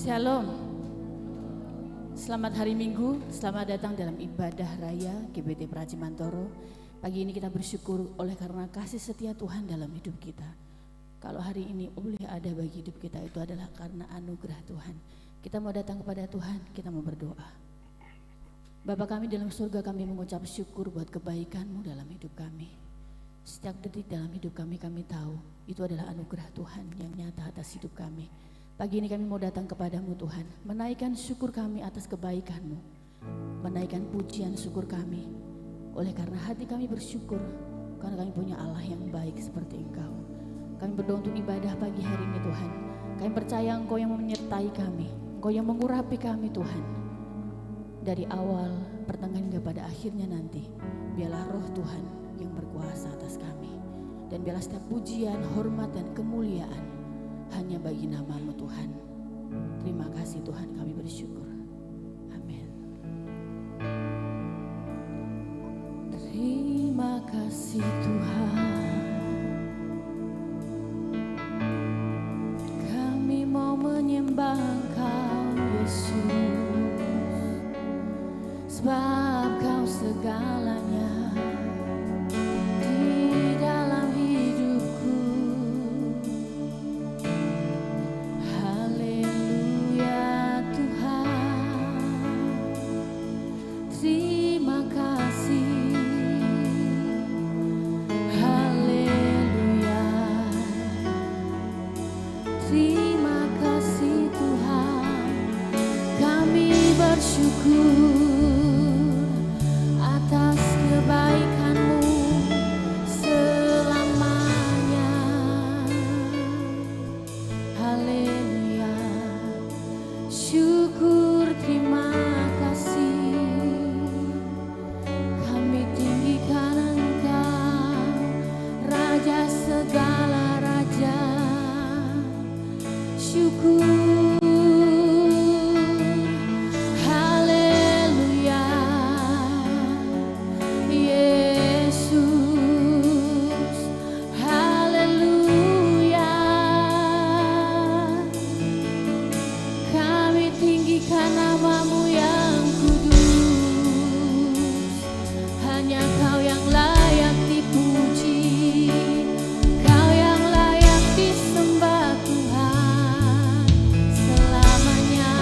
Shalom. Selamat hari Minggu, selamat datang dalam ibadah raya GBT Praji Mantoro. Pagi ini kita bersyukur oleh karena kasih setia Tuhan dalam hidup kita. Kalau hari ini boleh ada bagi hidup kita, itu adalah karena anugerah Tuhan. Kita mau datang kepada Tuhan, kita mau berdoa. Bapa kami dalam surga, kami mengucap syukur buat kebaikan-Mu dalam hidup kami. Setiap detik dalam hidup kami tahu itu adalah anugerah Tuhan yang nyata atas hidup kami. Pagi ini kami mau datang kepadamu Tuhan, menaikkan syukur kami atas kebaikan-Mu, menaikkan pujian syukur kami, oleh karena hati kami bersyukur, karena kami punya Allah yang baik seperti Engkau. Kami berdoa untuk ibadah pagi hari ini Tuhan, kami percaya Engkau yang menyertai kami, Engkau yang mengurapi kami Tuhan. Dari awal, pertengahan hingga pada akhirnya nanti, biarlah roh Tuhan yang berkuasa atas kami. Dan biarlah setiap pujian, hormat dan kemuliaan hanya bagi nama-Mu Tuhan. Terima kasih Tuhan, kami bersyukur. Amin. Terima kasih Tuhan, kami mau menyembah Engkau Yesus, sebab Kau segalanya di dalam hidupku. Haleluya Tuhan, terima kasih. Haleluya, terima kasih Tuhan, kami bersyukur atas kebaikan-Mu selamanya. Haleluya, syukur terima kasih, kami tinggikan Engkau, Raja segala raja. Syukur, haleluya, Yesus, haleluya. Kami tinggikan nama-Mu yang kudus, hanya Kau yang layak dipuji, Kau yang layak disembah Tuhan selamanya.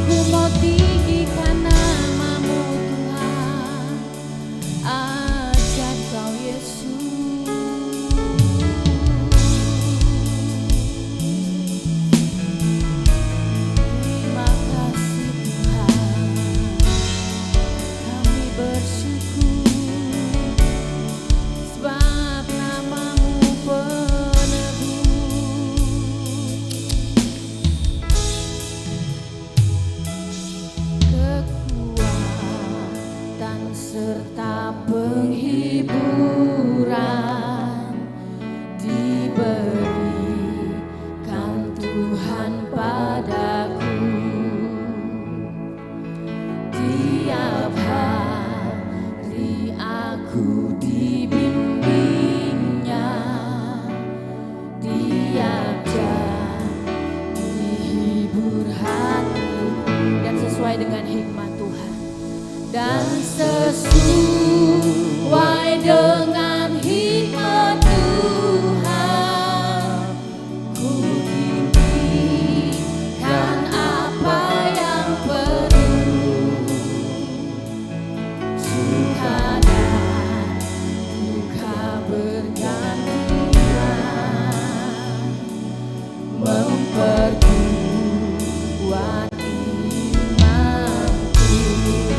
Ku mau tinggikan nama-Mu Tuhan, ajar Kau Yesus. Terima kasih Tuhan, kami bersyukur, sebab nama-Mu penebus. Kekuatan serta penghiburan diberikan Tuhan padaku. Tiap hari aku dibimbingnya, tiap jam dihibur hatiku, dan sesuai dengan hikmat Tuhan, dan sesuai dengan hikmat Tuhan, ku tinggikan apa yang perlu, suka dan duka bergantian, memperkuat imanku.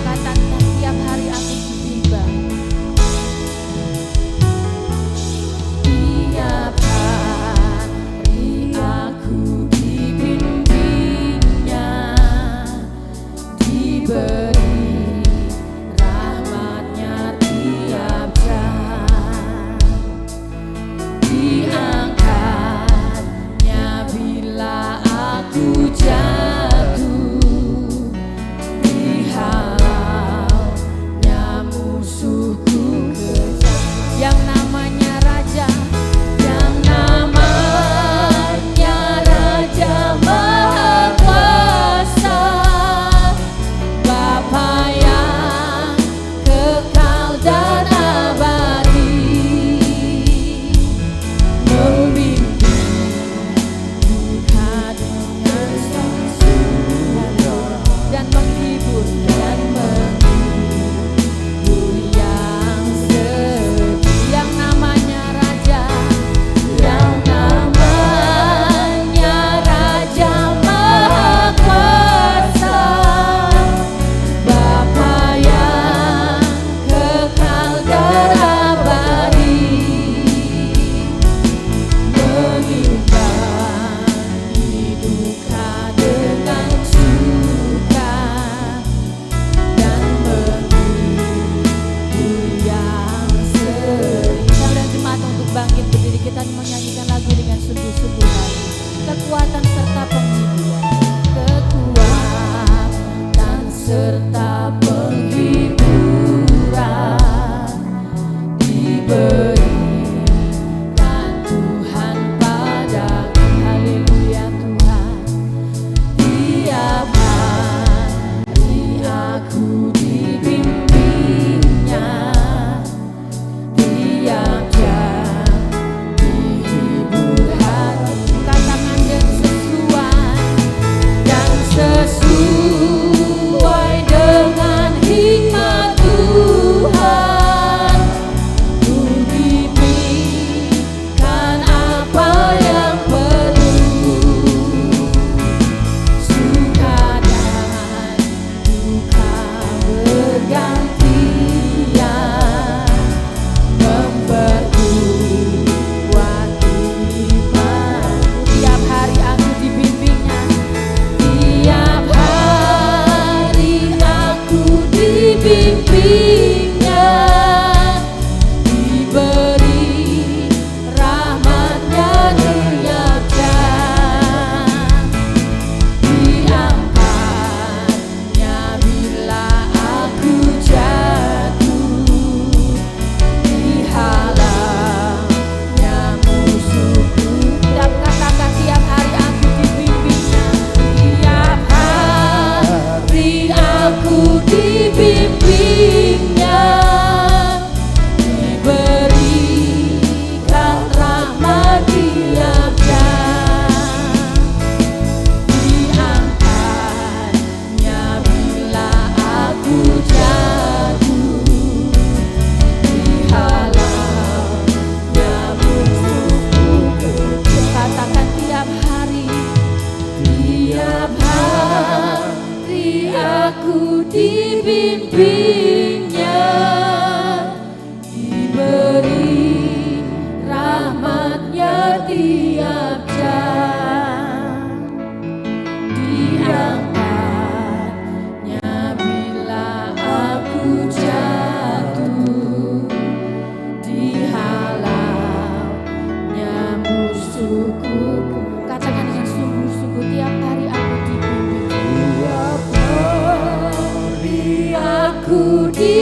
Katakan tiap hari aku dibimbing,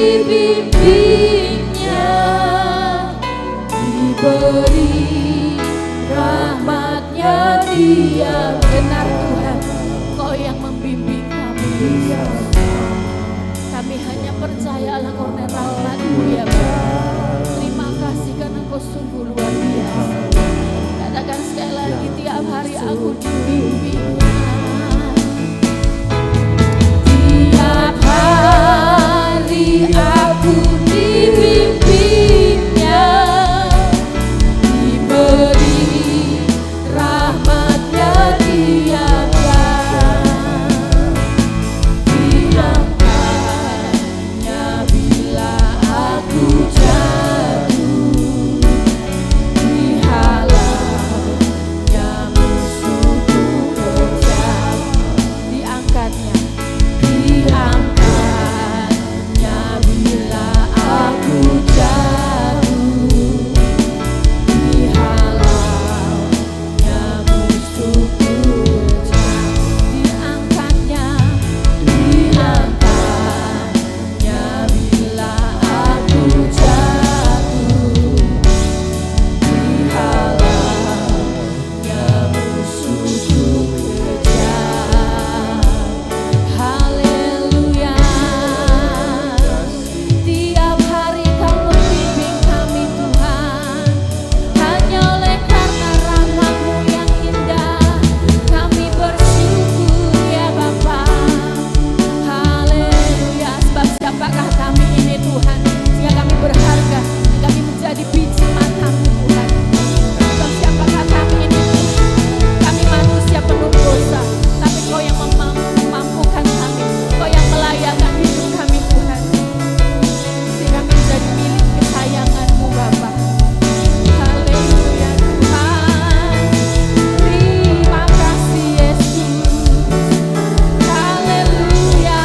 dibimbingnya, diberi rahmatnya Dia. Benar Tuhan, Kau yang membimbing kami. Kami hanya percayalah karena rahmat-Mu ya Bapa. Terima kasih karena Kau sungguh luar biasa. Katakan sekali lagi, tiap hari aku dibimbingnya. Tiap hari aku dibimbingnya, diberi rahmatnya tiap jam, diangkatnya bila aku jatuh, dihalaunya musuhku kejam, diangkatnya bila aku jatuh, dihalaunya musuhku kejam, diangkatnya bila aku jatuh, dihalaunya musuhku kejam. Haleluya. Tiap hari Kau membimbing kami Tuhan. Hanya oleh karena rahmat-Mu yang indah, kami bersyukur ya Bapa. Haleluya. Sebab siapakah kami ini Tuhan, sehingga kami berharga, kami menjadi biji mata-Mu Tuhan. Sebab siapakah kami ini Tuhan, kami manusia penuh dosa, tapi Kau yang memampukan kami, Kau yang melayakkan hidup kami Tuhan, sehingga kami menjadi milik kesayangan-Mu Bapa. Haleluya Tuhan. Terima kasih Yesus. Haleluya.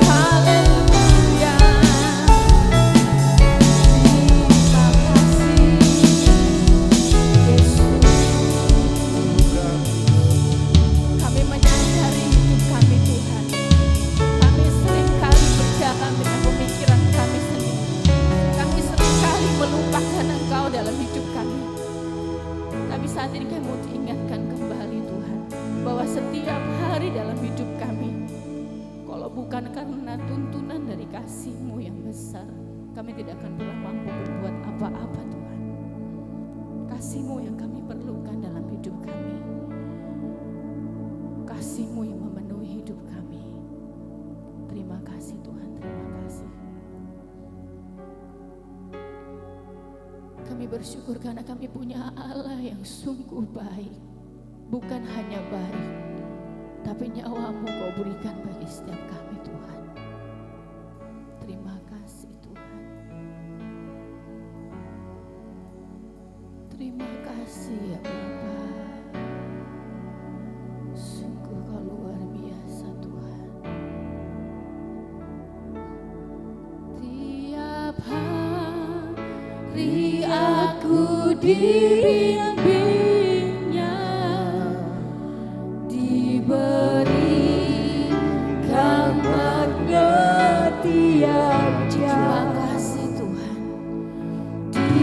Haleluya. Terima kasih Yesus. Kami menyadari hidup kami Tuhan, kami seringkali berjalan dengan pemikiran kami sendiri. Kami seringkali melupakan Engkau dalam hidup kami. Tapi saat ini kami mau diingatkan kembali Tuhan, bahwa setiap hari dalam hidup kami, kalau bukan karena tuntunan dari kasih-Mu yang besar, kami tidak akan pernah mampu berbuat apa-apa Tuhan. Kasih-Mu yang kami perlukan dalam hidup kami, kasih-Mu yang memenuhi hidup kami. Terima kasih Tuhan, terima kasih. Kami bersyukur karena kami punya Allah yang sungguh baik. Bukan hanya baik, tapi nyawa-Mu Kau berikan bagi setiap kami Tuhan. Terima kasih Tuhan. Terima kasih ya Bapa. Sungguh Kau luar biasa Tuhan. Tiap hari aku dibimbingnya, diberi rahmat-Nya tiap jam. Terima kasih Tuhan.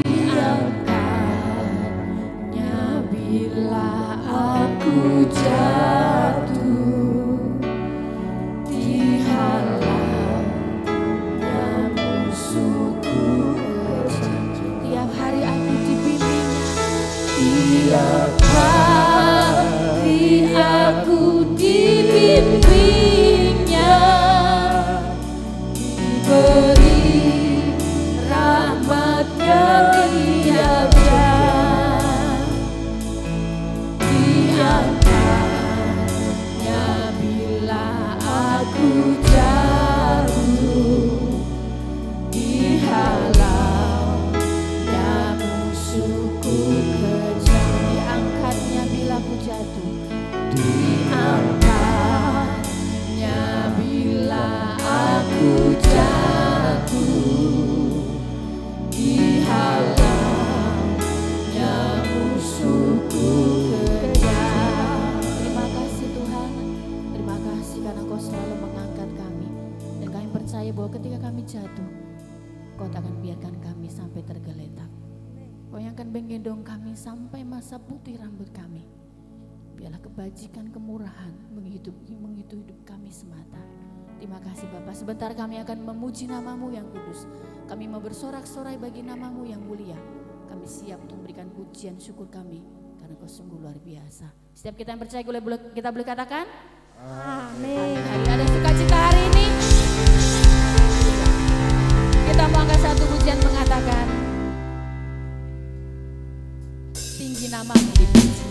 Diangkatnya bila aku jatuh, dihalaunya musuhku kejam. Tiap hari aku dibimbingnya, percaya bahwa ketika kami jatuh, Kau tak akan biarkan kami sampai tergeletak. Kau yang akan menggendong kami sampai masa putih rambut kami. Biarlah kebajikan, kemurahan menghidupi hidup kami semata. Terima kasih Bapa. Sebentar kami akan memuji nama-Mu yang kudus. Kami mau bersorak-sorai bagi nama-Mu yang mulia. Kami siap untuk memberikan pujian syukur kami karena Kau sungguh luar biasa. Setiap kita yang percaya kita boleh katakan amin. Hari ada sukacita hari ini. Kita mau angkat satu pujian mengatakan tinggi nama-Mu dipuji.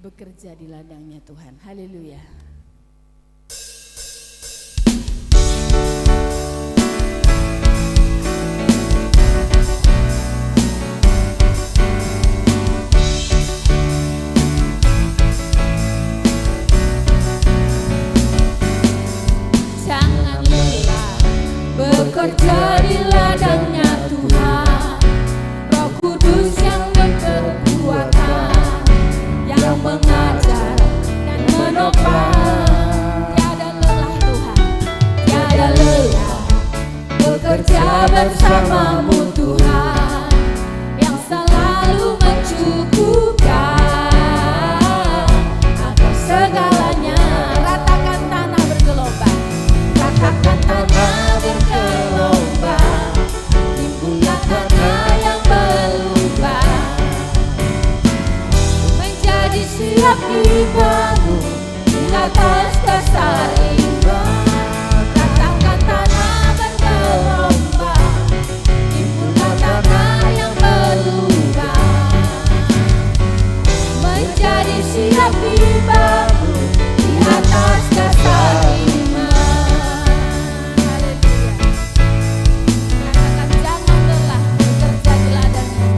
Bekerja di ladangnya Tuhan. Haleluya. Jangan lelah bekerja di ladangnya Tuhan. Roh Kudus yang berkekuatan, yang mengajar dan bersamamu Tuhan, yang selalu mencukupkan atas segalanya. Ratakan tanah bergelombang, ratakan tanah bergelombang, timbullah tanah yang berlubang, menjadi siap dibangun di atas dasar iman. Ratakan tanah bergelombang, timbullah tanah yang berlubang, menjadi siap dibangun di atas dasar iman. Haleluya. Katakan jangan lelah bekerja di ladangnya,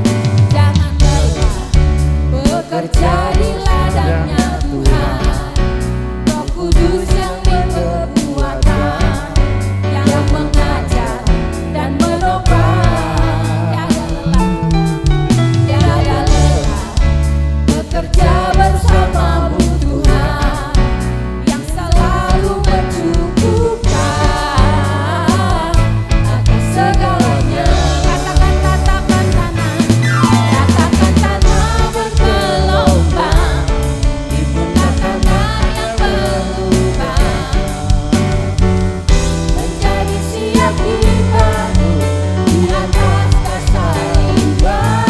jangan lelah bekerja di ladangnya Tuhan. Roh Kudus yang berkuatan, yang mengajar dan menopang. Tiada lelah bekerja bersamamu Tuhan, yang selalu mencukupkan atas segalanya. Katakan tanah, ratakan tanah bergelombang, timbullah tanah yang berlubang, menjadi siap dibangun di atas dasar iman.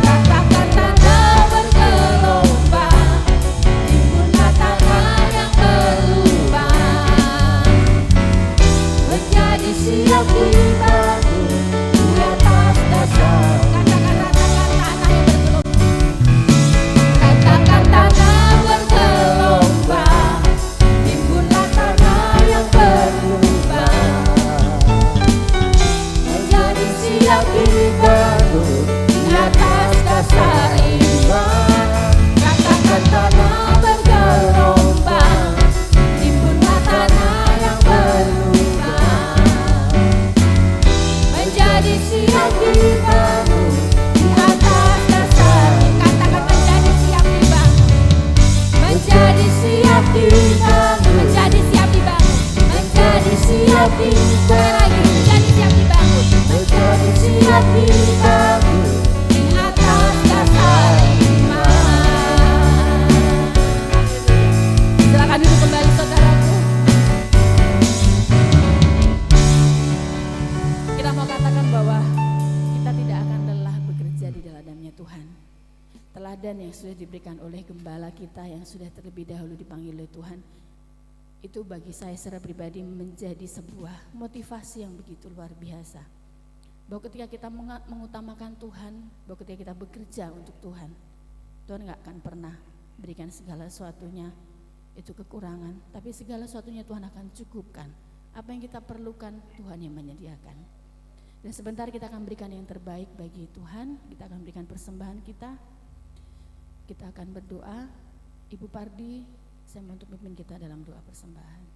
Ratakan tanah bergelombang, timbullah tanah yang berlubang, menjadi siap dibangun di atas dasar. Katakan tanah bergelombang, timbullah tanah yang berlubang, menjadi siap dibangun di atas dasar iman. Katakan tanah bergelombang, timbullah tanah yang berlubang, menjadi siap dibangun di atas dasar. Katakan menjadi siap dibangun, menjadi siap dibangun, menjadi siap dibangun, menjadi siap dibangun, menjadi siap dibangun, menjadi siap dibangun di atas dasar iman. Silakan duduk kembali saudaraku. Kita mau katakan bahwa kita tidak akan lelah bekerja di ladangnya Tuhan. Teladan yang sudah diberikan oleh gembala kita yang sudah terlebih dahulu dipanggil oleh Tuhan, itu bagi saya secara pribadi menjadi sebuah motivasi yang begitu luar biasa. Bahwa ketika kita mengutamakan Tuhan, bahwa ketika kita bekerja untuk Tuhan, Tuhan gak akan pernah berikan segala sesuatunya itu kekurangan, tapi segala sesuatunya Tuhan akan cukupkan. Apa yang kita perlukan Tuhan yang menyediakan. Dan sebentar kita akan berikan yang terbaik bagi Tuhan, kita akan berikan persembahan kita. Kita akan berdoa. Ibu Pardi, saya mau untuk memimpin kita dalam doa persembahan.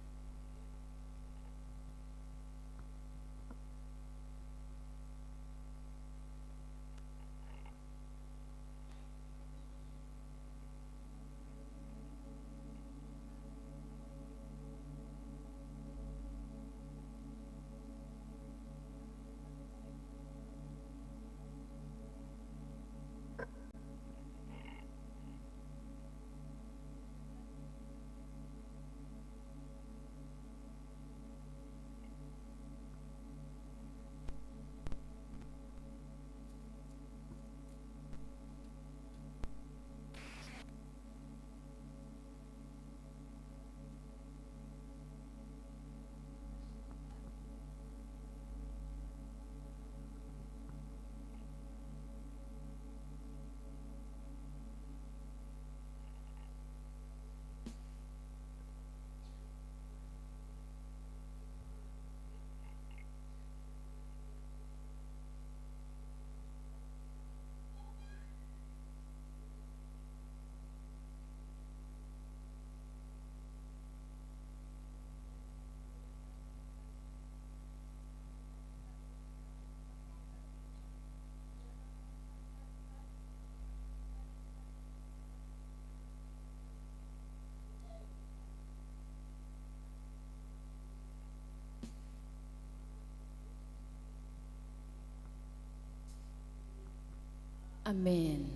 Amin.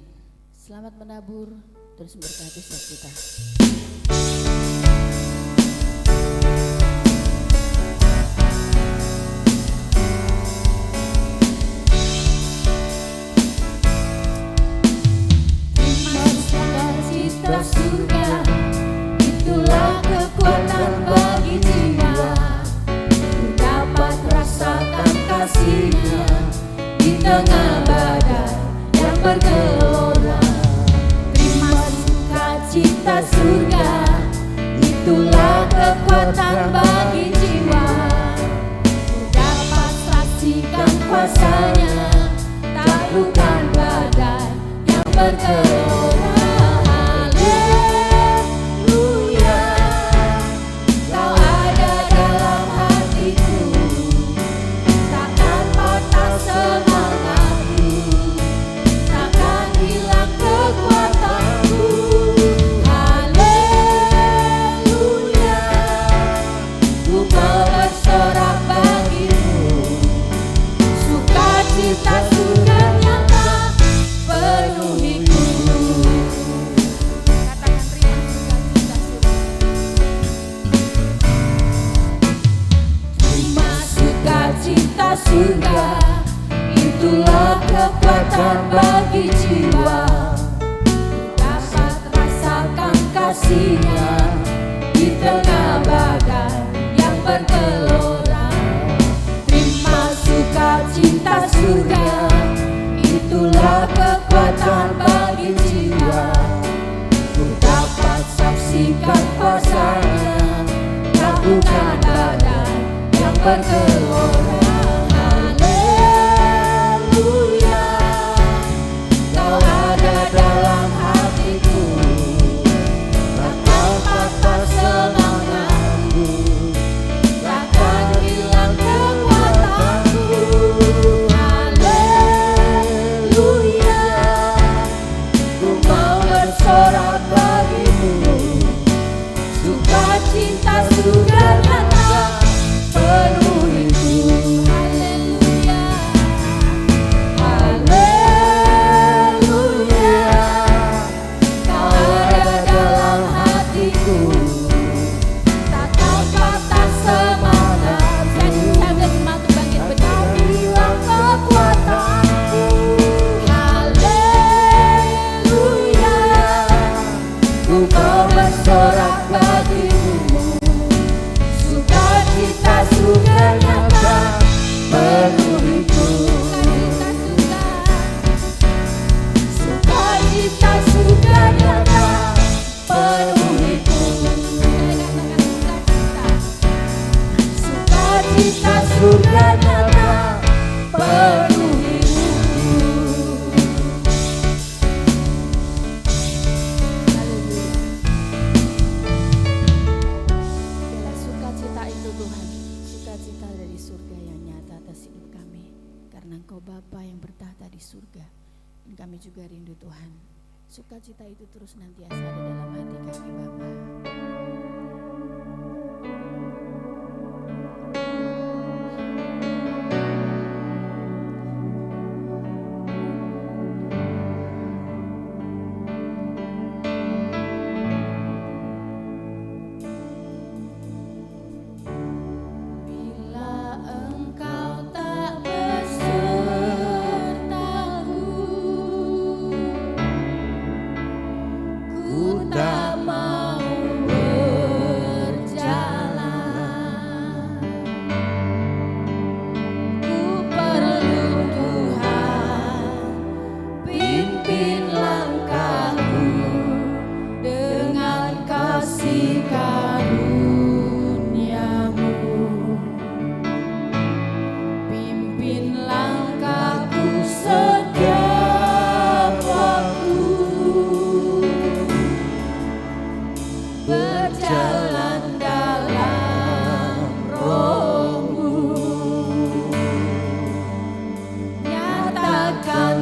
Selamat menabur, terus memberkati setiap kita. Cita surga, itulah kekuatan bagi jiwa. Ku dapat rasakan kasih-Nya di tengah badai yang bergelora. Terima sukacita surga, itulah kekuatan bagi jiwa. Ku dapat saksikan kuasa-Nya, taklukkan badai yang bergelora. Surga, itulah kekuatan bagi jiwa. Dapat rasakan kasih-Nya di tengah badai yang bergelora. Terima sukacita surga, itulah kekuatan bagi jiwa. Ku dapat saksikan kuasa-Nya, taklukkan badai yang bergelora. Sukacita itu terus nantiasa ada dalam hati kami, Bapa. Katakan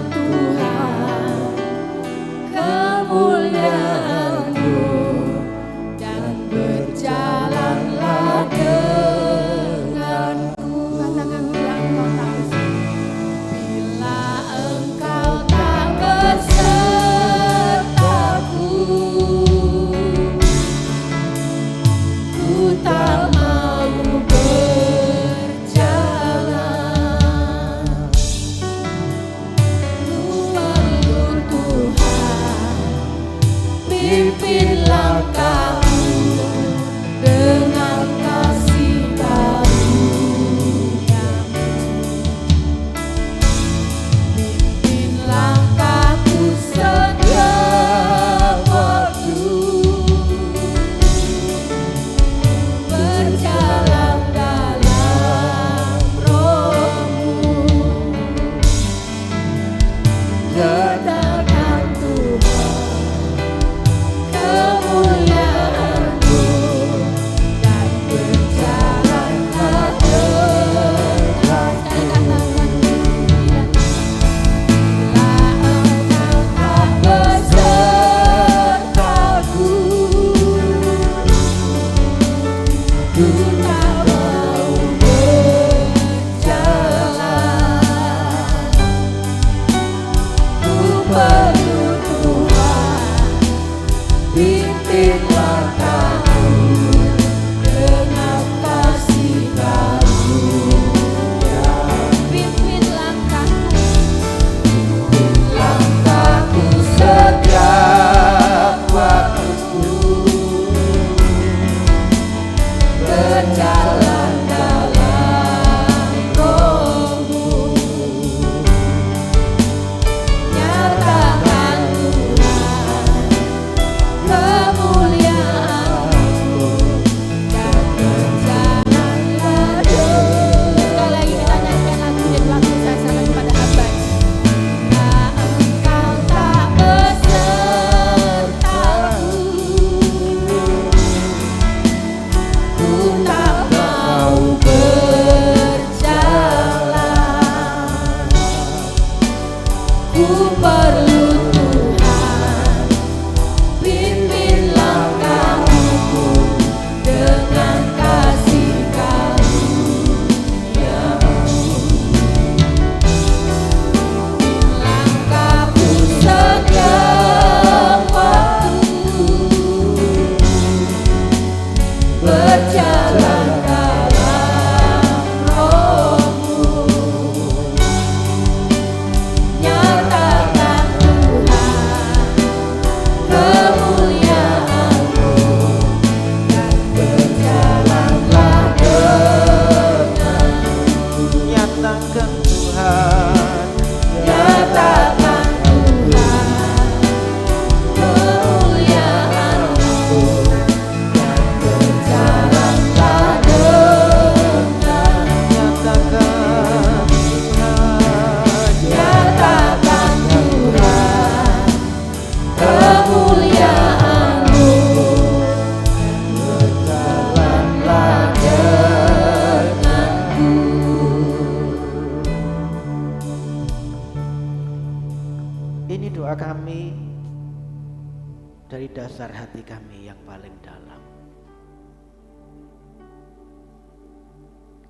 dasar hati kami yang paling dalam.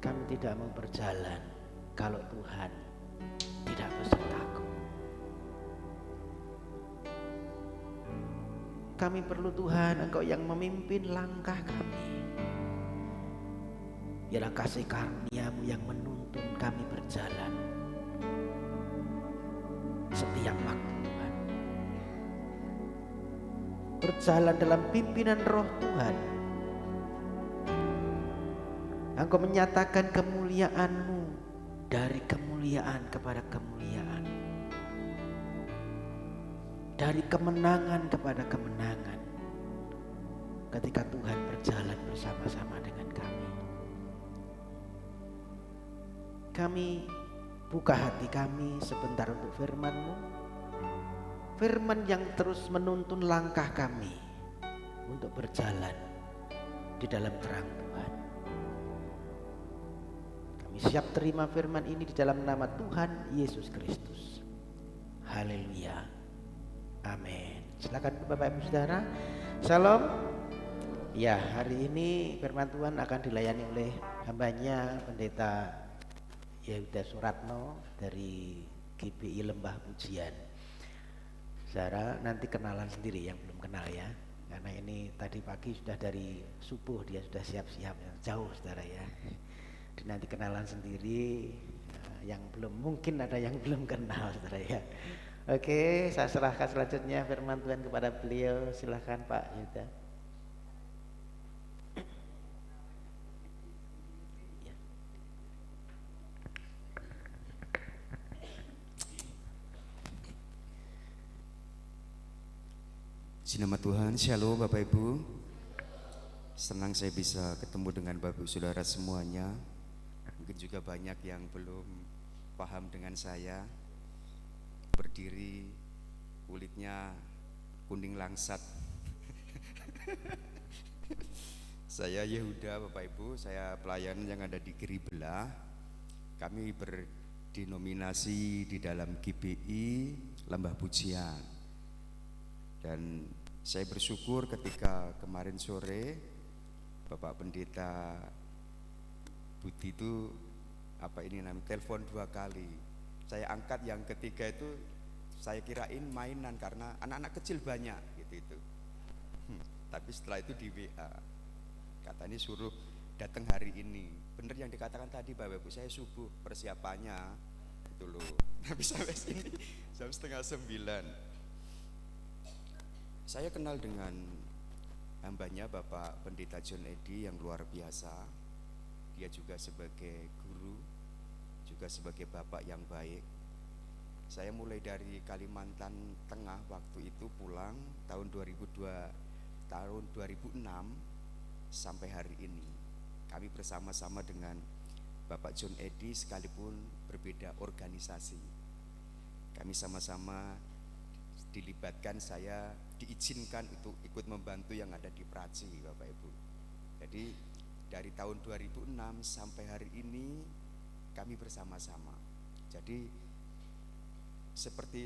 Kami tidak mau berjalan kalau Tuhan tidak besertaku. Kami perlu Tuhan, Engkau yang memimpin langkah kami. Biarlah kasih karunia-Mu yang menuntun kami berjalan setiap waktu Tuhan. Berjalan dalam pimpinan Roh Tuhan. Engkau menyatakan kemuliaan-Mu dari kemuliaan kepada kemuliaan, dari kemenangan kepada kemenangan, ketika Tuhan berjalan bersama-sama dengan kami. Kami buka hati kami sebentar untuk firman-Mu, firman yang terus menuntun langkah kami untuk berjalan di dalam terang Tuhan. Kami siap terima firman ini di dalam nama Tuhan Yesus Kristus. Haleluya. Amin. Silakan Bapak Ibu Saudara. Shalom. Ya, hari ini firman Tuhan akan dilayani oleh hambanya Pendeta Yehuda Suratno dari GBI Lembah Pujian. Saudara nanti kenalan sendiri yang belum kenal ya, karena ini tadi pagi sudah dari subuh dia sudah siap-siap jauh saudara ya. Nanti kenalan sendiri, yang belum, mungkin ada yang belum kenal saudara ya. Oke, saya serahkan selanjutnya firman Tuhan kepada beliau. Silahkan Pak Yehuda. Puji nama Tuhan. Shalom Bapak Ibu. Senang saya bisa ketemu dengan Bapak Ibu Saudara semuanya. Mungkin juga banyak yang belum paham dengan saya. Berdiri, kulitnya kuning langsat. Saya Yehuda Bapak Ibu, saya pelayan yang ada di kiri belah. Kami berdenominasi di dalam GBI Lembah Pujian. Dan saya bersyukur ketika kemarin sore Bapak Pendeta Budi itu telepon 2 kali. Saya angkat, yang ketiga itu saya kirain mainan karena anak-anak kecil banyak gitu. Tapi setelah itu di WA katanya suruh datang hari ini. Bener yang dikatakan tadi Bapak Ibu, saya subuh persiapannya itu loh. Tapi sampai sini jam 8:30. Saya kenal dengan hambanya Bapak Pendeta John Eddy yang luar biasa. Dia juga sebagai guru, juga sebagai bapak yang baik. Saya mulai dari Kalimantan Tengah waktu itu pulang tahun 2006 sampai hari ini. Kami bersama-sama dengan Bapak John Eddy sekalipun berbeda organisasi. Kami sama-sama dilibatkan, saya diizinkan untuk ikut membantu yang ada di Praci, Bapak Ibu. Jadi dari tahun 2006 sampai hari ini kami bersama-sama. Jadi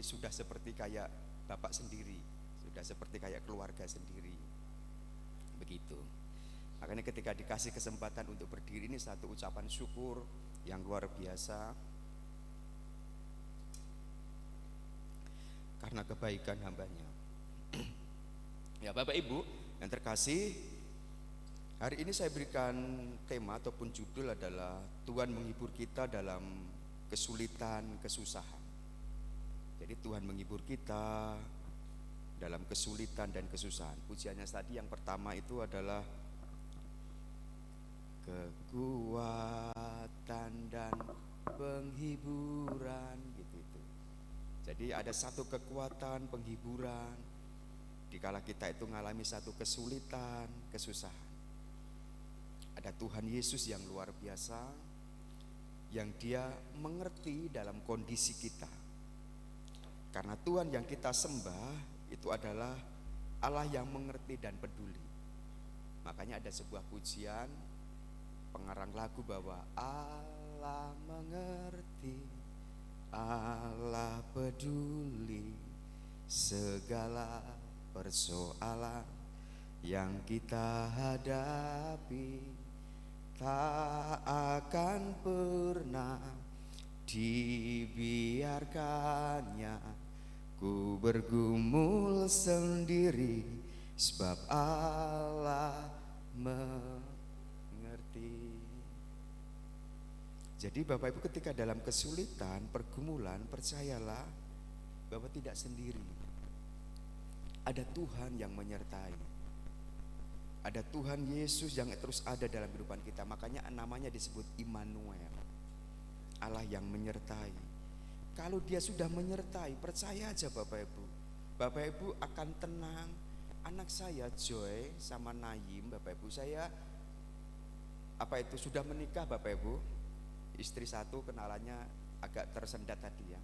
sudah seperti kayak Bapak sendiri, sudah seperti kayak keluarga sendiri. Begitu. Makanya ketika dikasih kesempatan untuk berdiri, ini satu ucapan syukur yang luar biasa karena kebaikan hambanya. Ya Bapak Ibu yang terkasih, hari ini saya berikan tema ataupun judul adalah Tuhan menghibur kita dalam kesulitan, kesusahan. Jadi Tuhan menghibur kita dalam kesulitan dan kesusahan. Pujiannya tadi yang pertama itu adalah kekuatan dan penghiburan gitu. Jadi ada satu kekuatan penghiburan dikala kita itu mengalami satu kesulitan, kesusahan. Ada Tuhan Yesus yang luar biasa, yang Dia mengerti dalam kondisi kita. Karena Tuhan yang kita sembah itu adalah Allah yang mengerti dan peduli. Makanya ada sebuah pujian pengarang lagu bahwa Allah mengerti, Allah peduli segala persoalan yang kita hadapi, tak akan pernah dibiarkannya ku bergumul sendiri, sebab Allah mengerti. Jadi Bapak Ibu ketika dalam kesulitan, pergumulan, percayalah bahwa tidak sendiri. Ada Tuhan yang menyertai. Ada Tuhan Yesus yang terus ada dalam kehidupan kita. Makanya namanya disebut Immanuel, Allah yang menyertai. Kalau Dia sudah menyertai, percaya aja Bapak Ibu. Bapak Ibu akan tenang. Anak saya Joy sama Naim, Bapak Ibu, saya sudah menikah Bapak Ibu. Istri satu kenalannya agak tersendat tadi ya.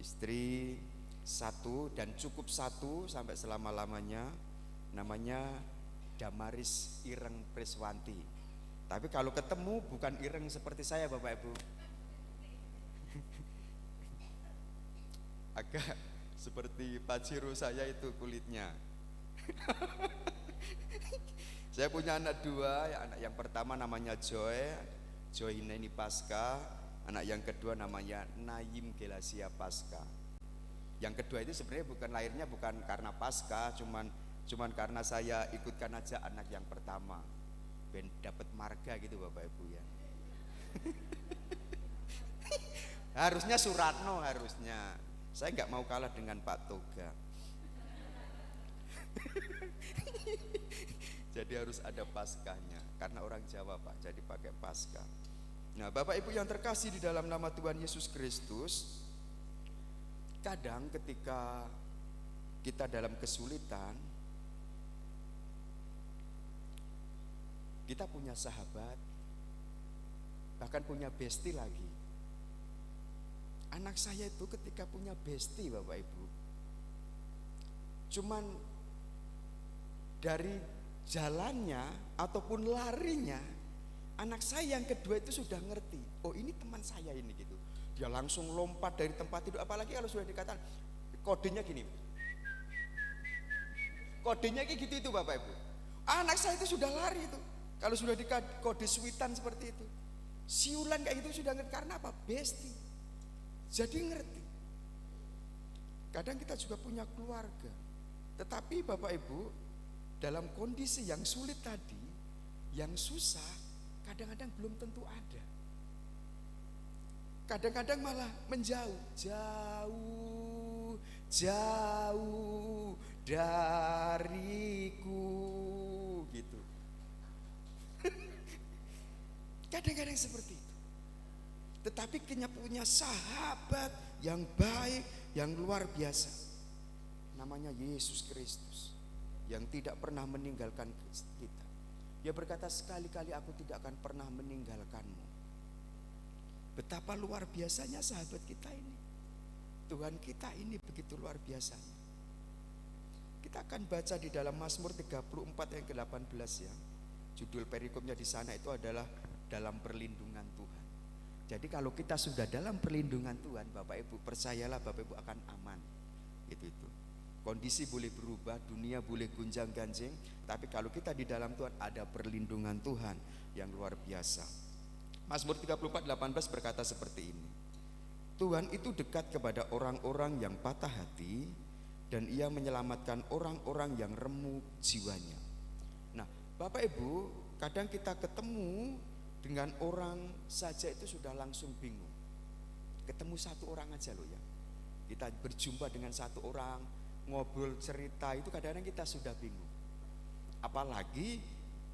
Istri satu dan cukup satu sampai selama-lamanya, namanya Damaris Ireng Priswanti. Tapi kalau ketemu bukan ireng seperti saya Bapak Ibu. Agak seperti Pak Ciro saya itu kulitnya. Saya punya anak dua, anak yang pertama namanya Joy Hineni Pasca, anak yang kedua namanya Naim Gelasia Pasca. Yang kedua itu sebenarnya bukan lahirnya bukan karena Pasca, cuman karena saya ikutkan aja anak yang pertama, ben dapat marga gitu Bapak Ibu ya. Harusnya Suratno harusnya. Saya nggak mau kalah dengan Pak Toga. Jadi harus ada Paskahnya, karena orang Jawa Pak, jadi pakai Paskah. Nah Bapak Ibu yang terkasih di dalam nama Tuhan Yesus Kristus, kadang ketika kita dalam kesulitan, kita punya sahabat, bahkan punya bestie lagi. Anak saya itu ketika punya bestie Bapak Ibu, cuman dari jalannya ataupun larinya, anak saya yang kedua itu sudah ngerti, oh ini teman saya ini gitu. Dia langsung lompat dari tempat tidur, apalagi kalau sudah dikatakan kodenya gini. Kodenya kayak gitu itu Bapak Ibu. Anak saya itu sudah lari itu. Kalau sudah dikode sweetan seperti itu, siulan kayak gitu sudah ngerti. Karena apa? Bestie. Jadi ngerti. Kadang kita juga punya keluarga, tetapi Bapak Ibu dalam kondisi yang sulit tadi, yang susah, kadang-kadang belum tentu ada. Kadang-kadang malah menjauh, jauh dariku. Kadang-kadang seperti itu. Tetapi kita punya sahabat yang baik, yang luar biasa. Namanya Yesus Kristus, yang tidak pernah meninggalkan kita. Dia berkata, sekali-kali aku tidak akan pernah meninggalkanmu. Betapa luar biasanya sahabat kita ini. Tuhan kita ini begitu luar biasanya. Kita akan baca di dalam Mazmur 34 ayat ke-18 ya. Judul perikopnya di sana itu adalah dalam perlindungan Tuhan. Jadi kalau kita sudah dalam perlindungan Tuhan, Bapak Ibu percayalah Bapak Ibu akan aman. Itu. Kondisi boleh berubah, dunia boleh gonjang-ganjing, tapi kalau kita di dalam Tuhan ada perlindungan Tuhan yang luar biasa. Mazmur 34:18 berkata seperti ini. Tuhan itu dekat kepada orang-orang yang patah hati dan Ia menyelamatkan orang-orang yang remuk jiwanya. Nah, Bapak Ibu, kadang kita ketemu dengan orang saja itu sudah langsung bingung. Ketemu satu orang aja loh ya. Kita berjumpa dengan satu orang, ngobrol cerita itu kadang-kadang kita sudah bingung. Apalagi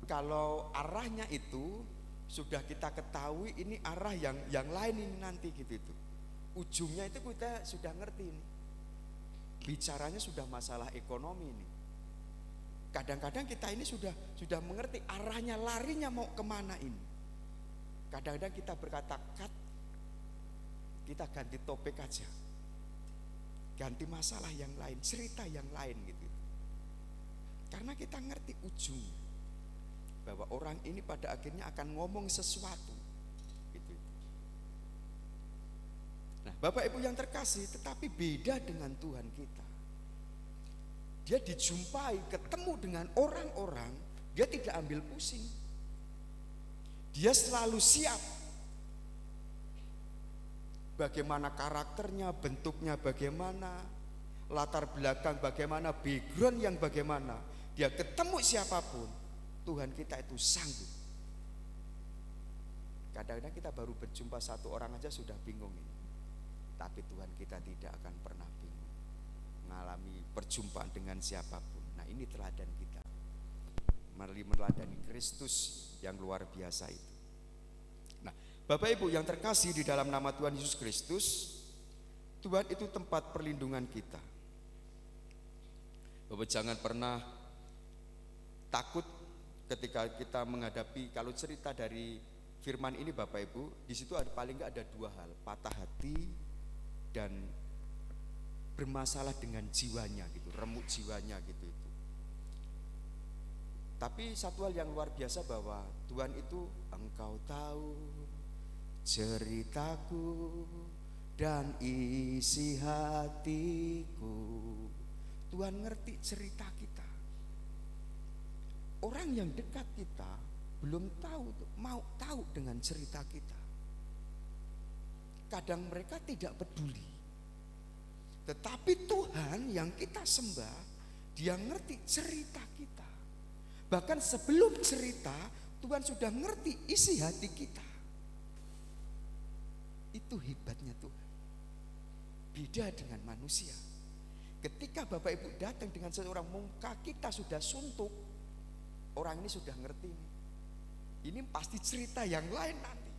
kalau arahnya itu sudah kita ketahui ini arah yang lain ini nanti gitu itu. Ujungnya itu kita sudah ngerti ini. Bicaranya sudah masalah ekonomi ini. Kadang-kadang kita ini sudah mengerti arahnya, larinya mau kemana ini. Kadang-kadang kita berkata cut, kita ganti topik aja, ganti masalah yang lain, cerita yang lain gitu. Karena kita ngerti ujungnya, bahwa orang ini pada akhirnya akan ngomong sesuatu gitu. Nah, Bapak Ibu yang terkasih, tetapi beda dengan Tuhan kita. Dia dijumpai, ketemu dengan orang-orang, dia tidak ambil pusing. Dia selalu siap. Bagaimana karakternya, bentuknya bagaimana, latar belakang bagaimana, background yang bagaimana. Dia ketemu siapapun, Tuhan kita itu sanggup. Kadang-kadang kita baru berjumpa satu orang aja sudah bingung ini. Tapi Tuhan kita tidak akan pernah bingung mengalami perjumpaan dengan siapapun. Nah, ini teladan kita. Mari meneladani Kristus yang luar biasa itu. Nah, Bapak Ibu yang terkasih di dalam nama Tuhan Yesus Kristus, Tuhan itu tempat perlindungan kita. Bapak jangan pernah takut ketika kita menghadapi, kalau cerita dari firman ini Bapak Ibu, di situ ada paling enggak ada dua hal, patah hati dan bermasalah dengan jiwanya gitu, remuk jiwanya gitu itu. Tapi satu hal yang luar biasa bahwa Tuhan itu, Engkau tahu ceritaku dan isi hatiku. Tuhan ngerti cerita kita. Orang yang dekat kita belum tahu, mau tahu dengan cerita kita. Kadang mereka tidak peduli. Tetapi Tuhan yang kita sembah, Dia ngerti cerita kita. Bahkan sebelum cerita, Tuhan sudah ngerti isi hati kita. Itu hebatnya Tuhan. Beda dengan manusia. Ketika Bapak Ibu datang dengan seorang, muka kita sudah suntuk, orang ini sudah ngerti. Ini pasti cerita yang lain nanti.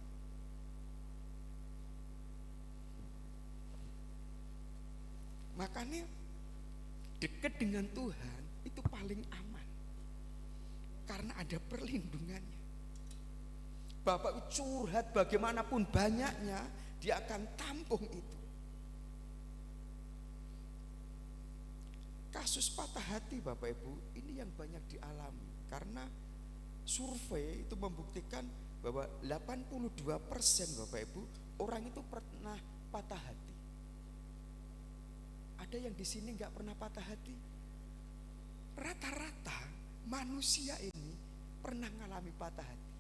Makanya dekat dengan Tuhan itu paling aman. Karena ada perlindungannya. Bapak curhat bagaimanapun banyaknya, Dia akan tampung itu. Kasus patah hati Bapak Ibu, ini yang banyak dialami. Karena survei itu membuktikan bahwa 82% Bapak Ibu, orang itu pernah patah hati. Ada yang di sini nggak pernah patah hati? Rata-rata manusia ini pernah mengalami patah hati.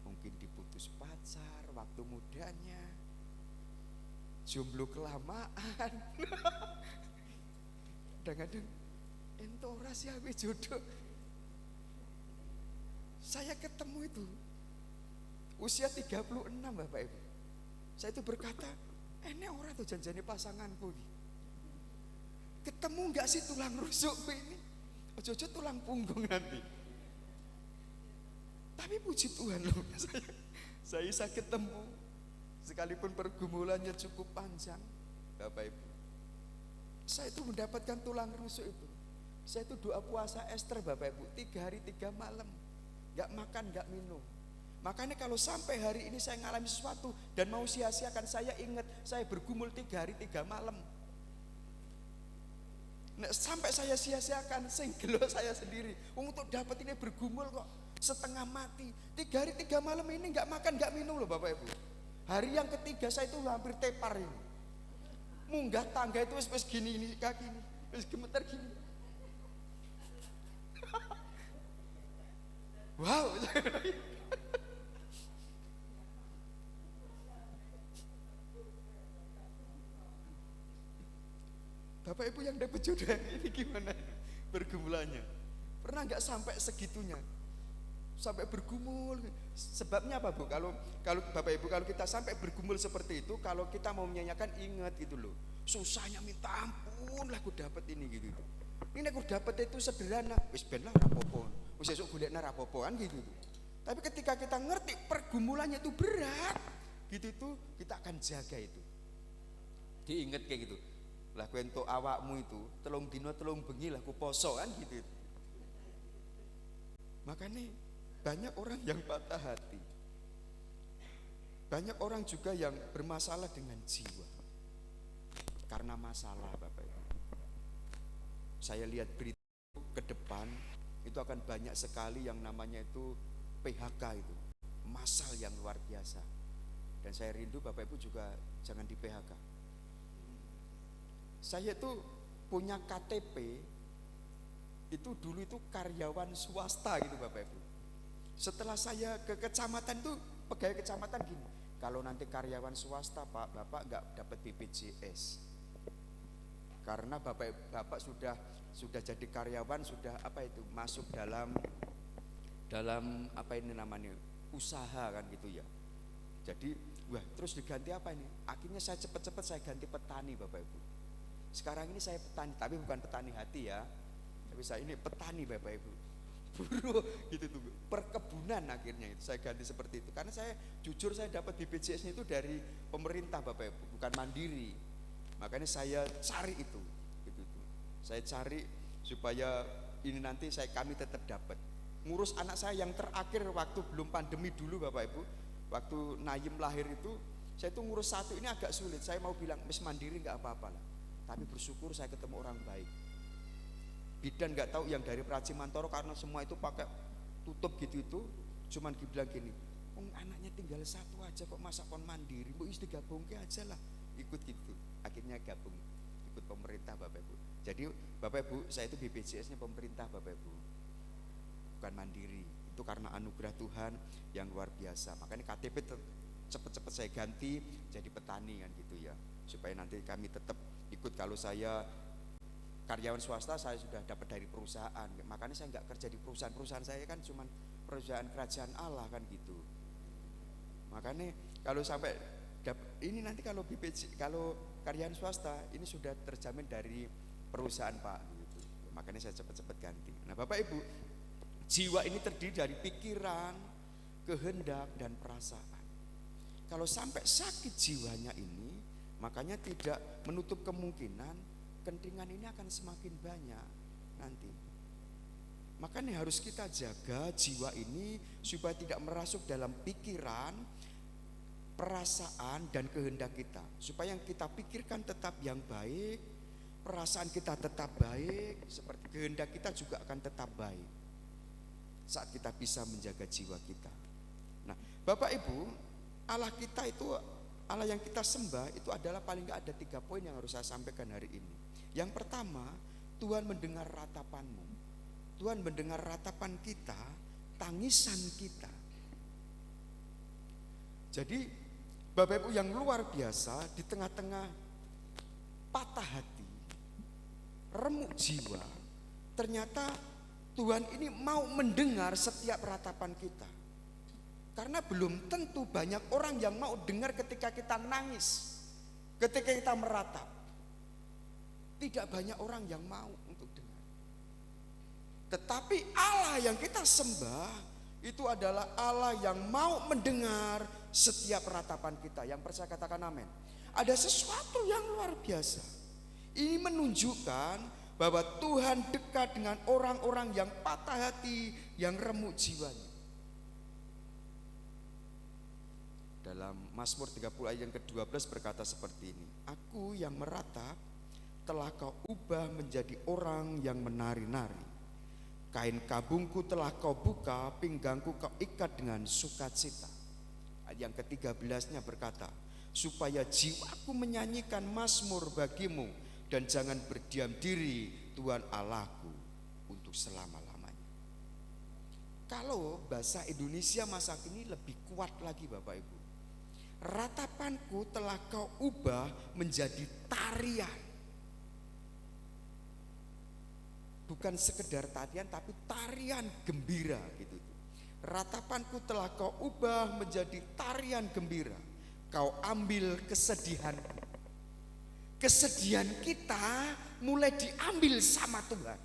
Mungkin diputus pacar waktu mudanya, jomblo kelamaan. Kadang-kadang ento ora sih jodoh. Saya ketemu itu usia 36 Bapak Ibu. Saya itu berkata, ini orang tuh janjani pasanganku ini. Ketemu enggak sih tulang rusukku ini? Ojo-ojo tulang punggung nanti. Tapi puji Tuhan loh, saya bisa ketemu, sekalipun pergumulannya cukup panjang, Bapak Ibu. Saya itu mendapatkan tulang rusuk itu. Saya itu doa puasa Esther, Bapak Ibu, 3 hari 3 malam, gak makan, gak minum. Makanya kalau sampai hari ini saya ngalami sesuatu dan mau sia-siakan, saya ingat saya bergumul 3 hari 3 malam. Nah, sampai saya sia-siakan, singgelo saya sendiri untuk dapat ini bergumul kok setengah mati. 3 hari 3 malam ini nggak makan nggak minum loh Bapak Ibu. Hari yang ketiga saya itu hampir tepar ini. Munggah tangga itu wis gini ini kaki ini, wis gemeter gini. Wow. Bapak Ibu yang dapat jodoh ini gimana bergumulannya? Pernah nggak sampai segitunya? Sampai bergumul. Sebabnya apa Bu? Kalau Bapak Ibu, kalau kita sampai bergumul seperti itu, kalau kita mau menyanyikan, ingat gitu loh. Susahnya minta ampun lah aku dapat ini gitu. Ini aku dapat itu sederhana. Wis ben lah rapopo. Wis esuk golekna rapopo kan gitu. Tapi ketika kita ngerti pergumulannya itu berat, gitu itu kita akan jaga itu. Diingat kayak gitu. Lah kowe entuk awakmu itu 3 dina 3 bengi lah ku poso kan gitu. Makanya banyak orang yang patah hati. Banyak orang juga yang bermasalah dengan jiwa. Karena masalah Bapak Ibu. Saya lihat berita ke depan itu akan banyak sekali yang namanya itu PHK itu. Masalah yang luar biasa. Dan saya rindu Bapak Ibu juga jangan di PHK. Saya itu punya KTP itu dulu itu karyawan swasta gitu Bapak Ibu. Setelah saya ke kecamatan itu pegawai kecamatan gini, kalau nanti karyawan swasta Pak, Bapak nggak dapat BPJS. Karena Bapak sudah jadi karyawan, sudah apa itu masuk dalam apa ini namanya usaha kan gitu ya. Jadi wah terus diganti apa ini? Akhirnya saya cepat-cepat saya ganti petani Bapak Ibu. Sekarang ini saya petani, tapi bukan petani hati ya. Tapi saya ini petani Bapak Ibu. Buruh gitu tuh. Perkebunan akhirnya itu saya ganti seperti itu. Karena saya jujur saya dapat BPJS-nya itu dari pemerintah Bapak Ibu, bukan mandiri. Makanya saya cari itu. Gitu tuh. Saya cari supaya ini nanti kami tetap dapat. Ngurus anak saya yang terakhir waktu belum pandemi dulu Bapak Ibu. Waktu Nayim lahir itu, saya itu ngurus satu ini agak sulit. Saya mau bilang wis mandiri nggak apa-apa lah. Tapi bersyukur saya ketemu orang baik. Bidan nggak tahu yang dari Pracimantoro karena semua itu pakai tutup gitu itu, cuman dibilang gini, anaknya tinggal satu aja kok masa kon mandiri, bu istri gabung ke aja lah, ikut gitu. Akhirnya gabung, ikut pemerintah Bapak Ibu. Jadi Bapak Ibu, saya itu BPJS-nya pemerintah Bapak Ibu, bukan mandiri. Itu karena anugerah Tuhan yang luar biasa. Makanya KTP cepet-cepet saya ganti jadi petani kan gitu ya, supaya nanti kami tetap ikut. Kalau saya karyawan swasta saya sudah dapat dari perusahaan, makanya saya nggak kerja di perusahaan saya kan cuma perusahaan kerajaan Allah kan gitu. Makanya kalau sampai ini nanti kalau kalau karyawan swasta ini sudah terjamin dari perusahaan Pak gitu. Makanya saya cepat-cepat ganti. Nah Bapak Ibu, jiwa ini terdiri dari pikiran, kehendak dan perasaan. Kalau sampai sakit jiwanya ini, makanya tidak menutup kemungkinan kentingan ini akan semakin banyak nanti. Makanya harus kita jaga jiwa ini supaya tidak merasuk dalam pikiran, perasaan dan kehendak kita. Supaya yang kita pikirkan tetap yang baik, perasaan kita tetap baik, seperti kehendak kita juga akan tetap baik. Saat kita bisa menjaga jiwa kita. Nah, Bapak Ibu, Allah kita itu, Allah yang kita sembah itu adalah paling gak ada 3 poin yang harus saya sampaikan hari ini. Yang pertama, Tuhan mendengar ratapanmu. Tuhan mendengar ratapan kita, tangisan kita. Jadi Bapak Ibu yang luar biasa, di tengah-tengah patah hati, remuk jiwa, ternyata Tuhan ini mau mendengar setiap ratapan kita. Karena belum tentu banyak orang yang mau dengar ketika kita nangis, ketika kita meratap. Tidak banyak orang yang mau untuk dengar. Tetapi Allah yang kita sembah itu adalah Allah yang mau mendengar setiap ratapan kita. Yang percaya katakan amin. Ada sesuatu yang luar biasa. Ini menunjukkan bahwa Tuhan dekat dengan orang-orang yang patah hati, yang remuk jiwanya. Dalam Mazmur 30 ayat yang ke-12 berkata seperti ini. Aku yang meratap telah kau ubah menjadi orang yang menari-nari. Kain kabungku telah kau buka, pinggangku kau ikat dengan sukacita. Ayat yang ke-13-nya berkata, supaya jiwaku menyanyikan mazmur bagimu dan jangan berdiam diri Tuhan Allahku untuk selama-lamanya. Kalau bahasa Indonesia masa kini lebih kuat lagi Bapak Ibu. Ratapanku telah kau ubah menjadi tarian. Bukan sekedar tarian tapi tarian gembira gitu. Ratapanku telah kau ubah menjadi tarian gembira. Kau ambil kesedihanku. Kesedihan kita mulai diambil sama Tuhan.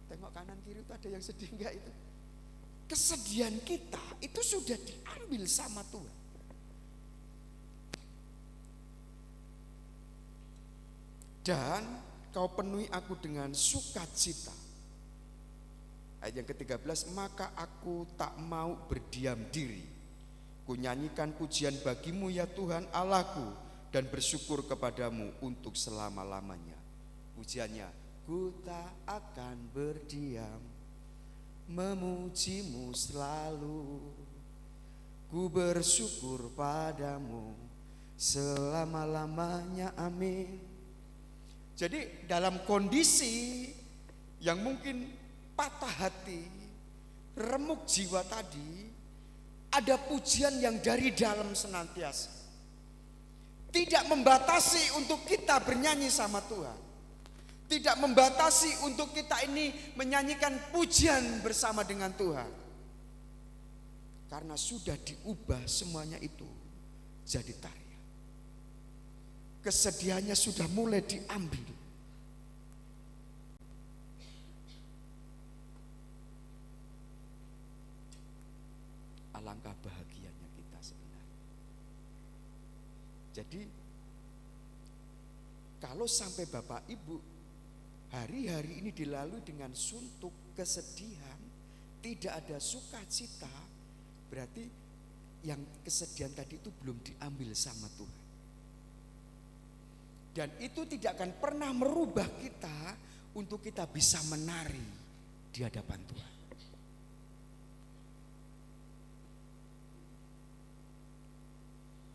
Tengok kanan kiri itu ada yang sedih enggak itu? Kesedihan kita itu sudah diambil sama Tuhan. Dan kau penuhi aku dengan sukacita. Ayat yang ke-13, maka aku tak mau berdiam diri. Ku nyanyikan pujian bagimu ya Tuhan Allahku, dan bersyukur kepadamu untuk selama-lamanya. Pujiannya, ku tak akan berdiam, memujimu selalu. Ku bersyukur padamu selama-lamanya, amin. Jadi dalam kondisi yang mungkin patah hati, remuk jiwa tadi, ada pujian yang dari dalam senantiasa. Tidak membatasi untuk kita bernyanyi sama Tuhan. Tidak membatasi untuk kita ini menyanyikan pujian bersama dengan Tuhan. Karena sudah diubah semuanya itu jadi tarian. Kesedihannya sudah mulai diambil. Alangkah bahagianya kita sebenarnya. Jadi kalau sampai Bapak Ibu hari-hari ini dilalui dengan suntuk, kesedihan, tidak ada sukacita, berarti yang kesedihan tadi itu belum diambil sama Tuhan. Dan itu tidak akan pernah merubah kita untuk kita bisa menari di hadapan Tuhan.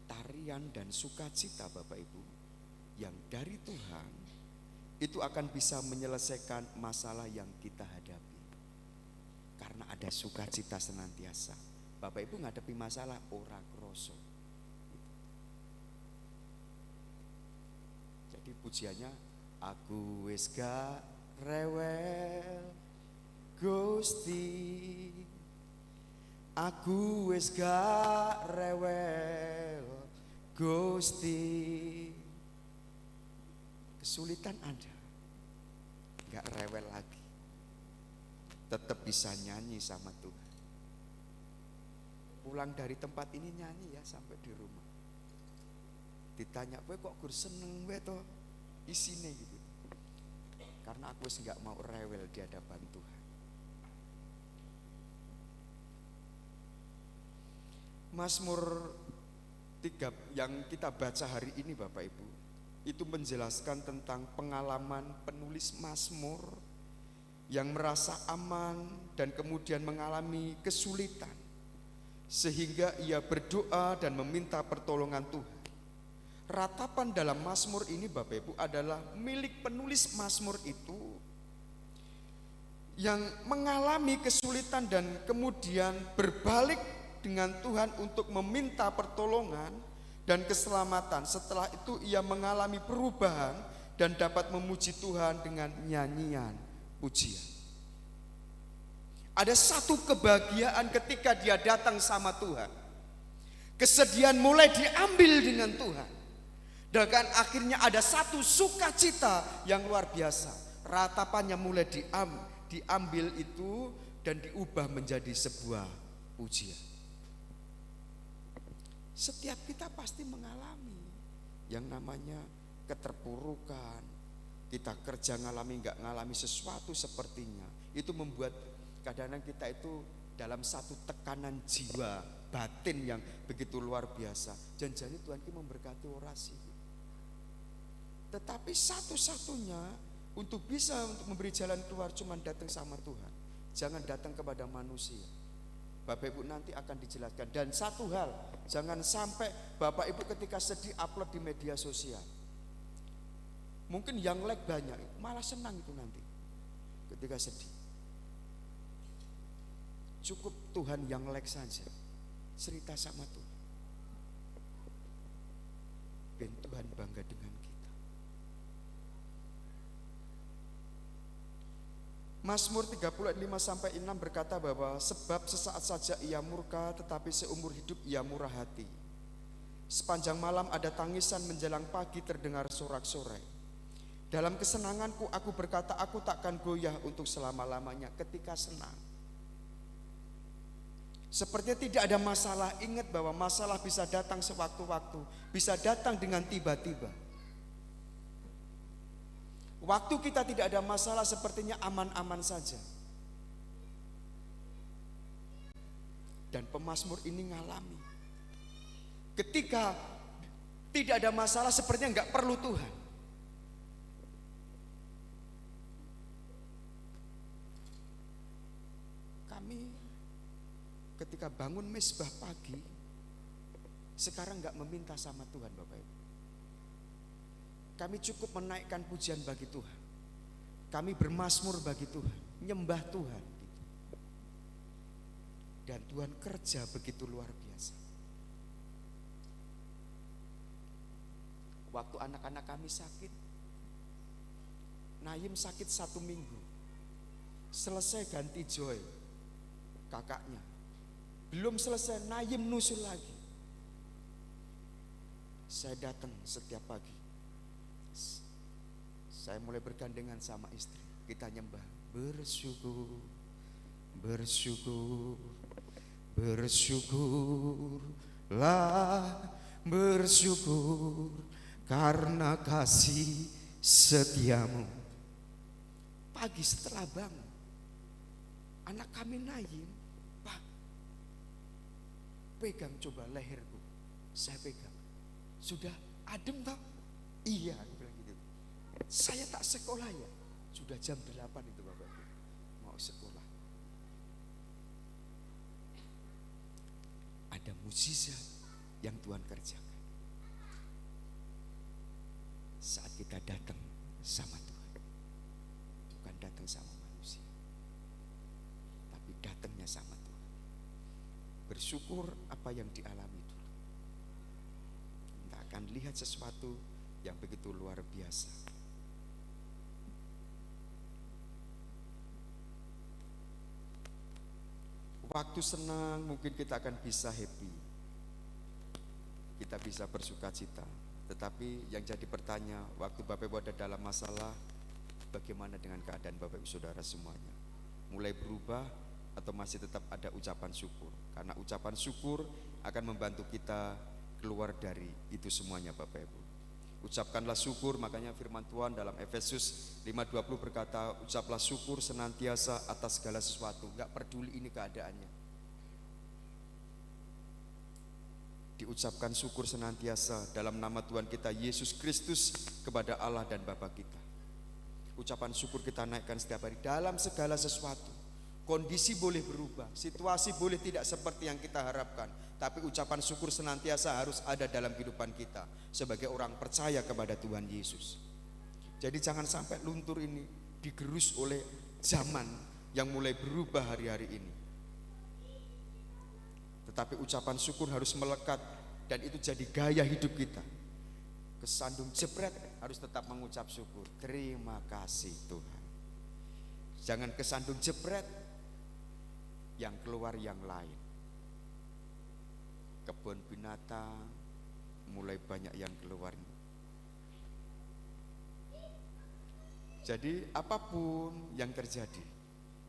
Tarian dan sukacita Bapak Ibu yang dari Tuhan itu akan bisa menyelesaikan masalah yang kita hadapi. Karena ada sukacita senantiasa. Bapak Ibu menghadapi masalah ora kroso. Jadi pujiannya, aku wis gak rewel Gusti, aku wis gak rewel Gusti. Kesulitan ada, gak rewel lagi, tetap bisa nyanyi sama Tuhan. Pulang dari tempat ini nyanyi ya sampai di rumah. Ditanya, kowe kok gur seneng we to isine gitu. Karena aku wis gak mau rewel di hadapan Tuhan. Mazmur 3 yang kita baca hari ini Bapak Ibu, itu menjelaskan tentang pengalaman penulis Mazmur yang merasa aman dan kemudian mengalami kesulitan, sehingga ia berdoa dan meminta pertolongan Tuhan. Ratapan dalam Mazmur ini Bapak Ibu adalah milik penulis Mazmur itu yang mengalami kesulitan dan kemudian berbalik dengan Tuhan untuk meminta pertolongan dan keselamatan. Setelah itu ia mengalami perubahan dan dapat memuji Tuhan dengan nyanyian pujian. Ada satu kebahagiaan ketika dia datang sama Tuhan. Kesedihan mulai diambil dengan Tuhan. Dan akhirnya ada satu sukacita yang luar biasa. ratapannya mulai diambil itu dan diubah menjadi sebuah pujian. Setiap kita pasti mengalami yang namanya keterpurukan. Kita kerja nggak ngalami sesuatu sepertinya. Itu membuat kadang-kadang kita itu dalam satu tekanan jiwa batin yang begitu luar biasa. Janji Tuhan ki memberkati orasi. Tetapi satu-satunya untuk memberi jalan keluar cuma datang sama Tuhan. Jangan datang kepada manusia. Bapak Ibu nanti akan dijelaskan. Dan satu hal, jangan sampai Bapak Ibu ketika sedih upload di media sosial. Mungkin yang like banyak, malah senang itu nanti ketika sedih. Cukup Tuhan yang like saja. Cerita sama Tuhan. Dan Tuhan bangga dengan kita. Mazmur 35-6 berkata bahwa sebab sesaat saja ia murka, tetapi seumur hidup ia murah hati. Sepanjang malam ada tangisan, menjelang pagi terdengar sorak-sorai. Dalam kesenanganku aku berkata, aku takkan goyah untuk selama-lamanya. Ketika senang, sepertinya tidak ada masalah. Ingat bahwa masalah bisa datang sewaktu-waktu, bisa datang dengan tiba-tiba. Waktu kita tidak ada masalah sepertinya aman-aman saja. Dan pemazmur ini ngalami. Ketika tidak ada masalah sepertinya nggak perlu Tuhan. Kami ketika bangun mezbah pagi, sekarang nggak meminta sama Tuhan Bapak Ibu. Kami cukup menaikkan pujian bagi Tuhan. Kami bermazmur bagi Tuhan, nyembah Tuhan. Dan Tuhan kerja begitu luar biasa. Waktu anak-anak kami sakit, Naim sakit 1 minggu. Selesai ganti Joy, kakaknya. Belum selesai, Naim nusul lagi. Saya datang setiap pagi. Saya mulai bergandengan sama istri. Kita nyembah, bersyukur, bersyukur, bersyukurlah, bersyukur karena kasih setiamu. Pagi setelah bangun, anak kami Naim, Pak, pegang coba leherku. Saya pegang, sudah adem tak? Iya, aku bilang gitu. Saya tak sekolah ya. Sudah jam 8 itu Bapak Ibu, mau sekolah. Ada mukjizat yang Tuhan kerjakan saat kita datang sama Tuhan. Bukan datang sama manusia, tapi datangnya sama Tuhan. Bersyukur apa yang dialami dulu. Kita akan lihat sesuatu yang begitu luar biasa. Waktu senang mungkin kita akan bisa happy, kita bisa bersuka cita. Tetapi yang jadi pertanyaan, waktu Bapak Ibu ada dalam masalah, bagaimana dengan keadaan Bapak Ibu Saudara semuanya? Mulai berubah atau masih tetap ada ucapan syukur? Karena ucapan syukur akan membantu kita keluar dari itu semuanya Bapak Ibu. Ucapkanlah syukur, makanya firman Tuhan dalam Efesus 5:20 berkata, ucaplah syukur senantiasa atas segala sesuatu. Gak peduli ini keadaannya. Diucapkan syukur senantiasa dalam nama Tuhan kita Yesus Kristus kepada Allah dan Bapa kita. Ucapan syukur kita naikkan setiap hari dalam segala sesuatu. Kondisi boleh berubah, situasi boleh tidak seperti yang kita harapkan, tapi ucapan syukur senantiasa harus ada dalam kehidupan kita sebagai orang percaya kepada Tuhan Yesus. Jadi jangan sampai luntur ini digerus oleh zaman yang mulai berubah hari-hari ini. Tetapi ucapan syukur harus melekat dan itu jadi gaya hidup kita. Kesandung jebret harus tetap mengucap syukur. Terima kasih Tuhan. Jangan kesandung jebret yang keluar yang lain. Kebun binatang mulai banyak yang keluar. Jadi apapun yang terjadi,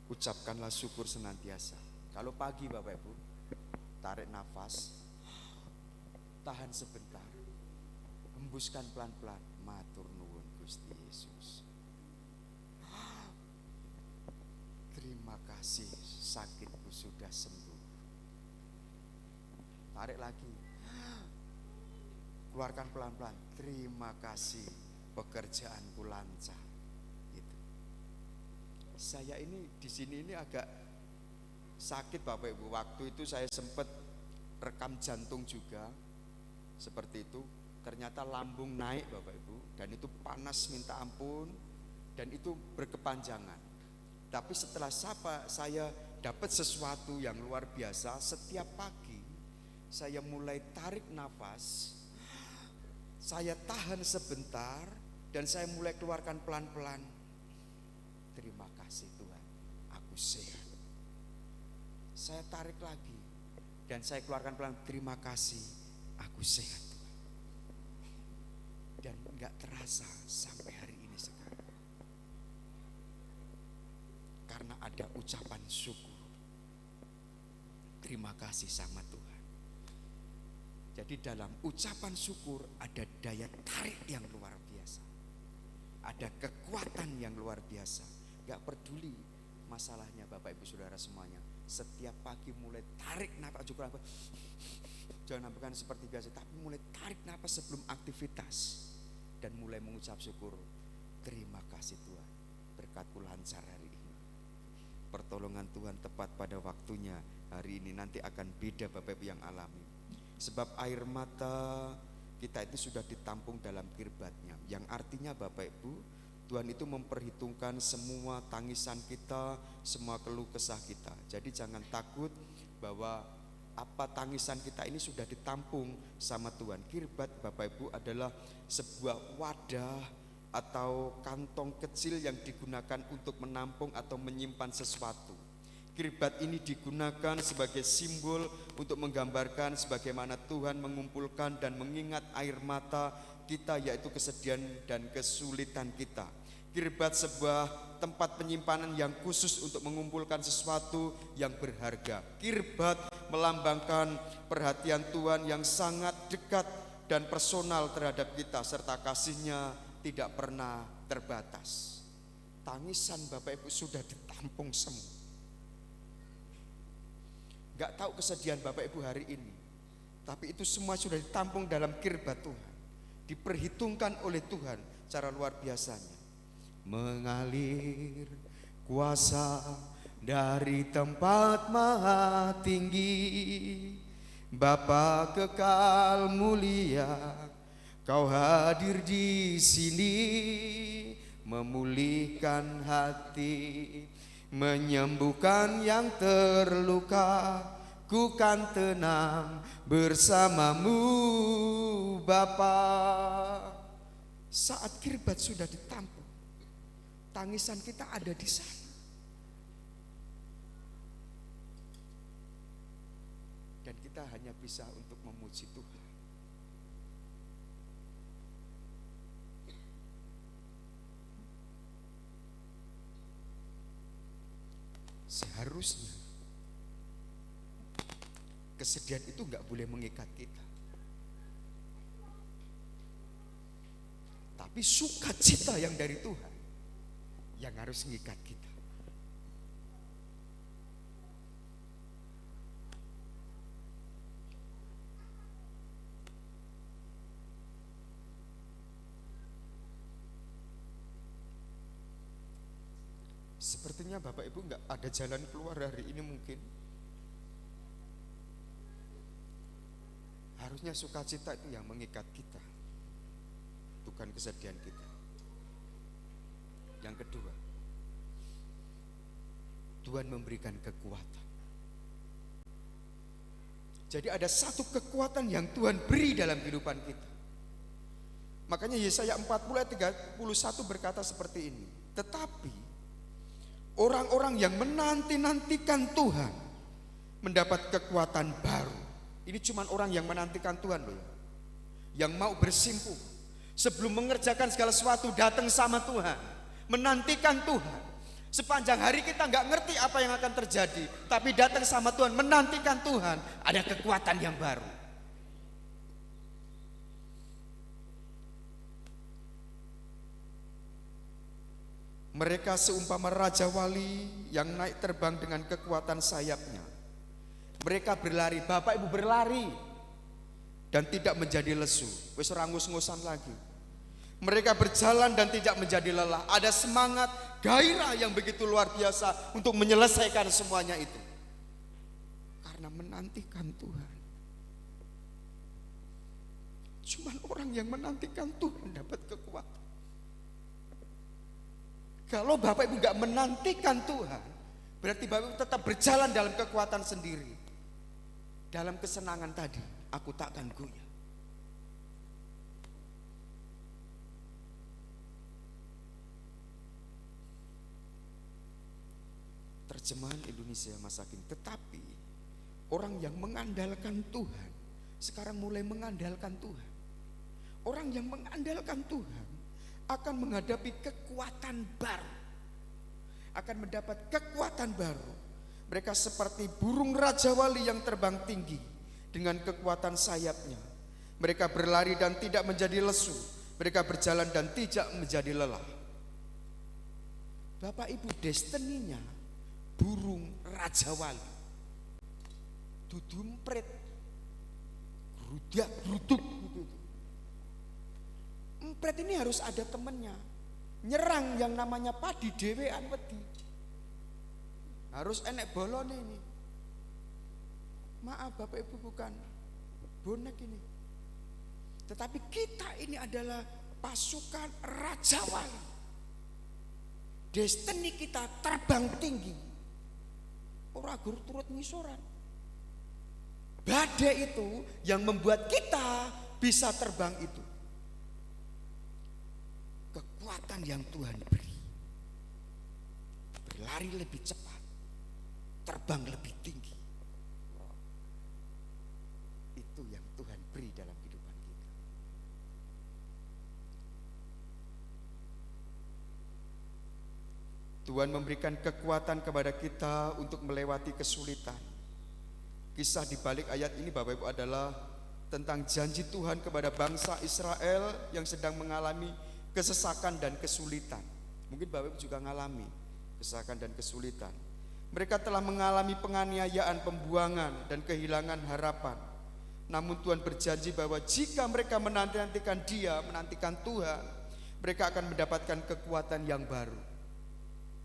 ucapkanlah syukur senantiasa. Kalau pagi Bapak Ibu, tarik nafas, tahan sebentar, hembuskan pelan-pelan, matur nuwun Gusti Yesus. Terima kasih, sakitku sudah sembuh. Tarik lagi, keluarkan pelan-pelan, terima kasih, pekerjaanku lancar. Gitu. Saya ini di sini ini agak sakit Bapak Ibu. Waktu itu saya sempat rekam jantung juga seperti itu. Ternyata lambung naik Bapak Ibu, dan itu panas minta ampun, dan itu berkepanjangan. Tapi setelah saya dapat sesuatu yang luar biasa, setiap pagi saya mulai tarik nafas, saya tahan sebentar, dan saya mulai keluarkan pelan-pelan. Terima kasih Tuhan, aku sehat. Saya tarik lagi, dan saya keluarkan pelan, terima kasih, aku sehat Tuhan. Dan enggak terasa sampai hari ini sekarang. Karena ada ucapan syukur, terima kasih sama Tuhan. Jadi dalam ucapan syukur ada daya tarik yang luar biasa, ada kekuatan yang luar biasa. Gak peduli masalahnya Bapak Ibu Saudara semuanya, setiap pagi mulai tarik nafas, juga jangan bukan seperti biasa, tapi mulai tarik nafas sebelum aktivitas dan mulai mengucap syukur. Terima kasih Tuhan, berkat-Mu lancar hari ini. Pertolongan Tuhan tepat pada waktunya hari ini, nanti akan beda Bapak Ibu yang alami. Sebab air mata kita itu sudah ditampung dalam kirbatnya, yang artinya Bapak Ibu, Tuhan itu memperhitungkan semua tangisan kita, semua keluh kesah kita. Jadi jangan takut bahwa apa tangisan kita ini sudah ditampung sama Tuhan. Kirbat Bapak Ibu adalah sebuah wadah atau kantong kecil yang digunakan untuk menampung atau menyimpan sesuatu. Kirbat ini digunakan sebagai simbol untuk menggambarkan sebagaimana Tuhan mengumpulkan dan mengingat air mata kita, yaitu kesedihan dan kesulitan kita. Kirbat sebuah tempat penyimpanan yang khusus untuk mengumpulkan sesuatu yang berharga. Kirbat melambangkan perhatian Tuhan yang sangat dekat dan personal terhadap kita, serta kasih-Nya tidak pernah terbatas. Tangisan Bapak Ibu sudah ditampung semua. Gak tahu kesedihan Bapak Ibu hari ini, tapi itu semua sudah ditampung dalam kirbat Tuhan, diperhitungkan oleh Tuhan cara luar biasanya. Mengalir kuasa dari tempat maha tinggi, Bapa kekal mulia, Kau hadir di sini, memulihkan hati, menyembuhkan yang terluka. Ku kan tenang bersamamu Bapa. Saat kirbat sudah ditampung, tangisan kita ada di sana. Dan kita hanya bisa untuk memuji Tuhan. Seharusnya kesedihan itu gak boleh mengikat kita, tapi sukacita yang dari Tuhan yang harus mengikat kita. Sepertinya Bapak Ibu nggak ada jalan keluar hari ini mungkin. Harusnya sukacita itu yang mengikat kita, bukan kesedihan kita. Yang kedua, Tuhan memberikan kekuatan. Jadi ada satu kekuatan yang Tuhan beri dalam kehidupan kita. Makanya Yesaya 40 ayat 31 berkata seperti ini. Tetapi orang-orang yang menanti-nantikan Tuhan mendapat kekuatan baru. Ini cuma orang yang menantikan Tuhan loh, yang mau bersimpuh sebelum mengerjakan segala sesuatu, datang sama Tuhan, menantikan Tuhan. Sepanjang hari kita nggak ngerti apa yang akan terjadi, tapi datang sama Tuhan, menantikan Tuhan, ada kekuatan yang baru. Mereka seumpama raja wali yang naik terbang dengan kekuatan sayapnya. Mereka berlari, Bapak Ibu berlari, dan tidak menjadi lesu. Wis ora ngus-ngusan lagi. Mereka berjalan dan tidak menjadi lelah. Ada semangat, gairah yang begitu luar biasa untuk menyelesaikan semuanya itu. Karena menantikan Tuhan. Cuman orang yang menantikan Tuhan dapat kekuatan. Kalau Bapak Ibu gak menantikan Tuhan, berarti Bapak Ibu tetap berjalan dalam kekuatan sendiri. Dalam kesenangan tadi, aku takkan goyah. Terjemahan Indonesia masa kini. Tetapi orang yang mengandalkan Tuhan sekarang mulai mengandalkan Tuhan. Orang yang mengandalkan Tuhan akan menghadapi kekuatan baru, akan mendapat kekuatan baru. Mereka seperti burung raja wali yang terbang tinggi dengan kekuatan sayapnya. Mereka berlari dan tidak menjadi lesu. Mereka berjalan dan tidak menjadi lelah. Bapak Ibu, destininya burung raja wali. Dudumpret, gerudak, geruduk gitu. Empret ini harus ada temennya. Nyerang yang namanya padi dewean wedi. Harus enek bolone ini. Maaf Bapak Ibu, bukan bonek ini. Tetapi kita ini adalah pasukan raja wali. Destiny kita terbang tinggi. Ora gur turut ngisoran. Badai itu yang membuat kita bisa terbang itu. Kekuatan yang Tuhan beri. Berlari lebih cepat, terbang lebih tinggi. Itu yang Tuhan beri dalam kehidupan kita. Tuhan memberikan kekuatan kepada kita untuk melewati kesulitan. Kisah di balik ayat ini Bapak Ibu adalah tentang janji Tuhan kepada bangsa Israel yang sedang mengalami kesesakan dan kesulitan. Mungkin Bapak Ibu juga mengalami kesesakan dan kesulitan. Mereka telah mengalami penganiayaan, pembuangan dan kehilangan harapan. Namun Tuhan berjanji bahwa jika mereka menantikan Dia, menantikan Tuhan, mereka akan mendapatkan kekuatan yang baru.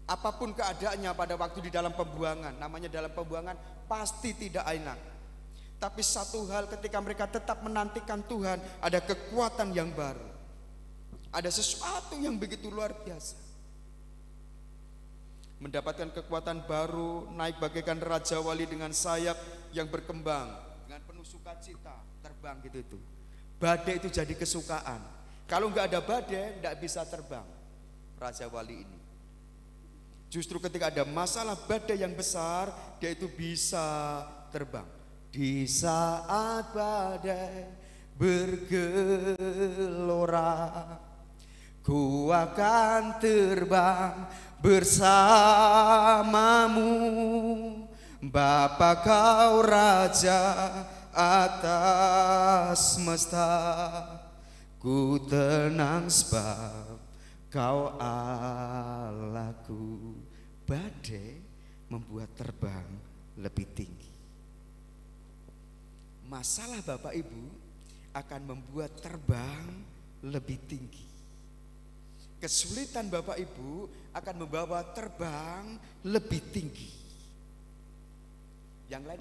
Apapun keadaannya pada waktu di dalam pembuangan, namanya dalam pembuangan pasti tidak enak. Tapi satu hal, ketika mereka tetap menantikan Tuhan, ada kekuatan yang baru. Ada sesuatu yang begitu luar biasa. Mendapatkan kekuatan baru, naik bagaikan raja wali dengan sayap yang berkembang, dengan penuh sukacita, terbang gitu itu. Badai itu jadi kesukaan. Kalau nggak ada badai, nggak bisa terbang. Raja wali ini. Justru ketika ada masalah badai yang besar, dia itu bisa terbang. Di saat badai bergelora, ku akan terbang bersamamu. Bapa kau raja atas semesta, ku tenang sebab kau Allahku. Badai membuat terbang lebih tinggi. Masalah Bapak Ibu akan membuat terbang lebih tinggi. Kesulitan Bapak Ibu akan membawa terbang lebih tinggi. Yang lain,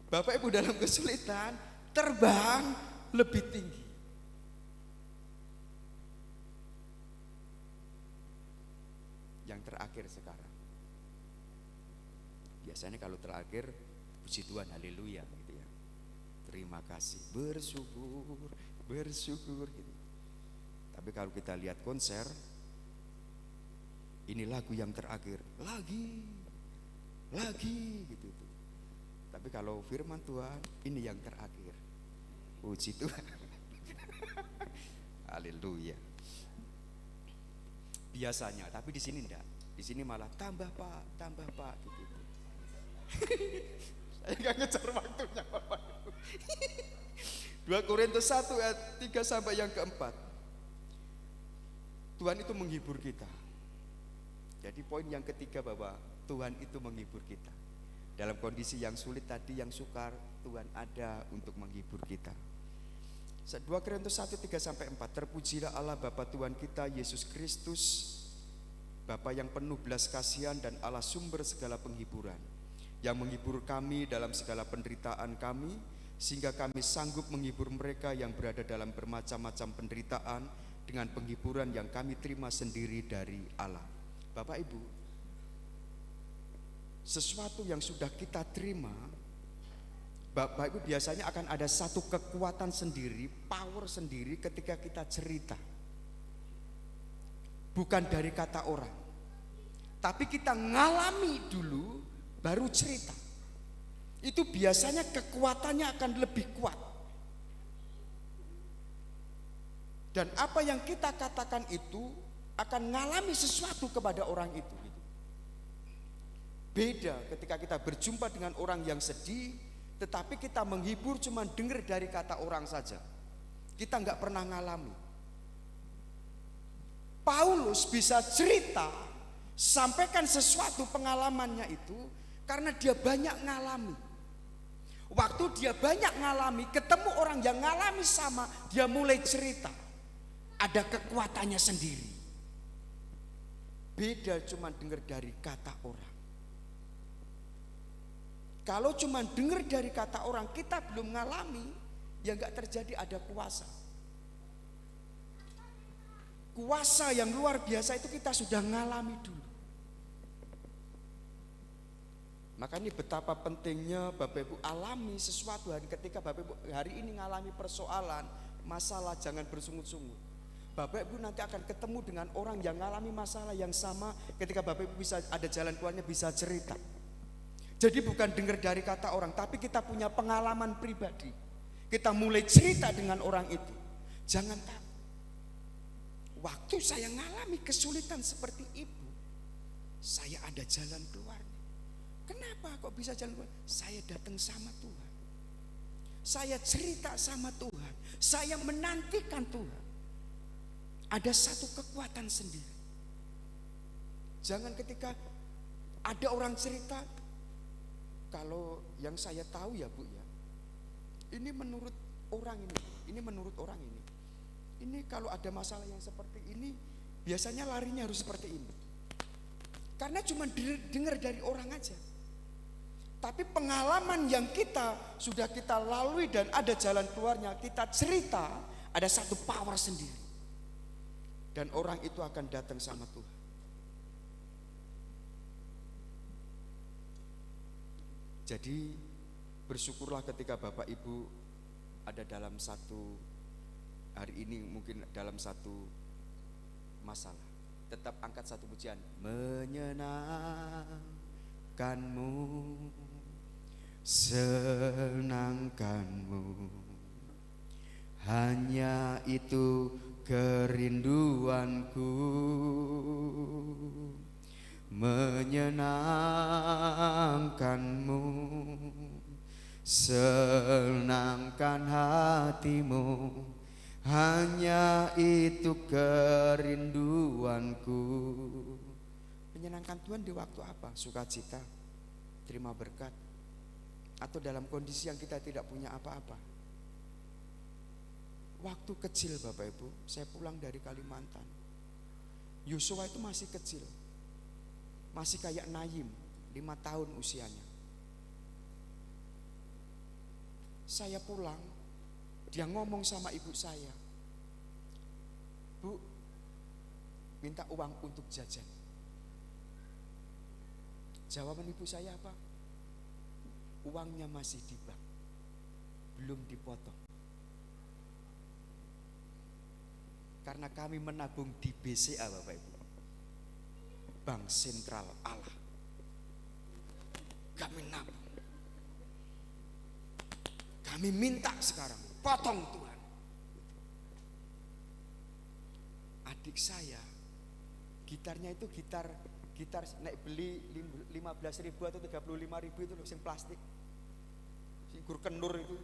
Bapak Ibu dalam kesulitan terbang lebih tinggi. Yang terakhir sekarang, biasanya kalau terakhir puji Tuhan, haleluya gitu ya, terima kasih, bersyukur gitu. Tapi kalau kita lihat konser, ini lagu yang terakhir, lagi gitu. Tapi kalau firman Tuhan, ini yang terakhir, puji Tuhan. Haleluya. biasanya, tapi di sini enggak. Di sini malah tambah Pak gitu. Saya nggak ngejar waktunya Bapak. 2 Korintus 1 ayat 3 sampai yang keempat. Tuhan itu menghibur kita. Jadi poin yang ketiga bahwa Tuhan itu menghibur kita. Dalam kondisi yang sulit tadi, yang sukar, Tuhan ada untuk menghibur kita. 2 Korintus 1, 3 sampai 4. Terpujilah Allah Bapa Tuhan kita Yesus Kristus, Bapa yang penuh belas kasihan dan Allah sumber segala penghiburan, yang menghibur kami dalam segala penderitaan kami, sehingga kami sanggup menghibur mereka yang berada dalam bermacam-macam penderitaan dengan penghiburan yang kami terima sendiri dari Allah. Bapak Ibu, sesuatu yang sudah kita terima, Bapak Ibu, biasanya akan ada satu kekuatan sendiri, power sendiri ketika kita cerita. Bukan dari kata orang, tapi kita ngalami dulu baru cerita. Itu biasanya kekuatannya akan lebih kuat. Dan apa yang kita katakan itu akan ngalami sesuatu kepada orang itu. Beda ketika kita berjumpa dengan orang yang sedih, tetapi kita menghibur cuma dengar dari kata orang saja. Kita nggak pernah ngalami. Paulus bisa cerita, sampaikan sesuatu pengalamannya itu karena dia banyak ngalami. Waktu dia banyak ngalami, ketemu orang yang ngalami sama, dia mulai cerita. Ada kekuatannya sendiri. Beda cuma dengar dari kata orang. Kalau cuma dengar dari kata orang, kita belum ngalami, ya nggak terjadi ada kuasa. Kuasa yang luar biasa itu kita sudah ngalami dulu. Maka ini betapa pentingnya Bapak Ibu alami sesuatu hari ketika Bapak Ibu hari ini ngalami persoalan, masalah, jangan bersungut-sungut. Bapak Ibu nanti akan ketemu dengan orang yang ngalami masalah yang sama, ketika Bapak Ibu bisa ada jalan keluarnya, bisa cerita. Jadi bukan dengar dari kata orang, tapi kita punya pengalaman pribadi. Kita mulai cerita dengan orang itu. Jangan takut. Waktu saya ngalami kesulitan seperti ibu, saya ada jalan keluarnya. Kenapa kok bisa jalan keluar? Saya datang sama Tuhan. Saya cerita sama Tuhan. Saya menantikan Tuhan. Ada satu kekuatan sendiri. Jangan ketika ada orang cerita, kalau yang saya tahu ya Bu ya, ini menurut orang ini menurut orang ini. Ini kalau ada masalah yang seperti ini, biasanya larinya harus seperti ini. Karena cuma dengar dari orang aja. Tapi pengalaman yang sudah kita lalui dan ada jalan keluarnya, kita cerita, ada satu power sendiri. Dan orang itu akan datang sama Tuhan. Jadi bersyukurlah ketika Bapak Ibu ada dalam satu hari ini, mungkin dalam satu masalah, tetap angkat satu pujian, menyenangkanmu, senangkanmu, hanya itu kerinduanku, menyenangkanmu, senangkan hatimu, hanya itu kerinduanku. Menyenangkan Tuhan di waktu apa? Sukacita, terima berkat, atau dalam kondisi yang kita tidak punya apa-apa. Waktu kecil Bapak Ibu, saya pulang dari Kalimantan. Yosua itu masih kecil, masih kayak Naim, 5 tahun usianya. Saya pulang, dia ngomong sama ibu saya, Bu, minta uang untuk jajan. Jawaban ibu saya apa? Uangnya masih di bank, belum dipotong. Karena kami menabung di BCA Bapak Ibu, Bank Sentral Allah. Kami nabung. Kami minta sekarang, potong Tuhan. Adik saya Gitarnya itu gitar nek beli 15.000 atau 35.000 itu loh, sing plastik, sing kenur itu.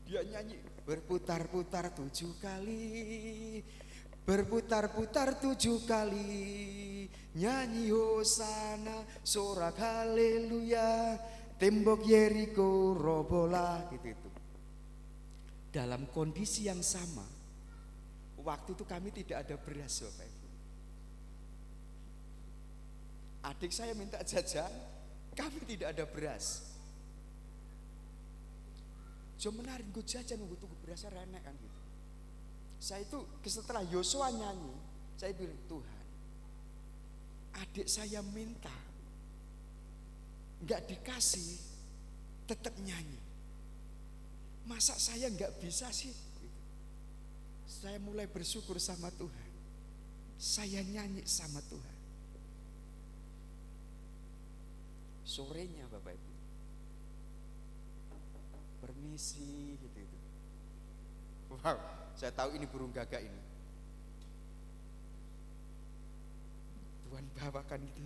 Dia nyanyi berputar-putar 7 kali, berputar-putar 7 kali, nyanyi hosana, sorak haleluya, tembok Yeriko robolah, gitu. Dalam kondisi yang sama, waktu itu kami tidak ada beras, Bapak Ibu. Adik saya minta jajan, kami tidak ada beras. Jom menarik gue jajan, gue tunggu berasnya renek kan gitu. Saya itu setelah Yosua nyanyi, saya bilang, Tuhan, adik saya minta, nggak dikasih, tetap nyanyi. Masa saya nggak bisa sih? Saya mulai bersyukur sama Tuhan. Saya nyanyi sama Tuhan. Sorenya Bapak Ibu, permisi gitu. Wow, saya tahu ini burung gagak ini. Tuhan bawakan itu.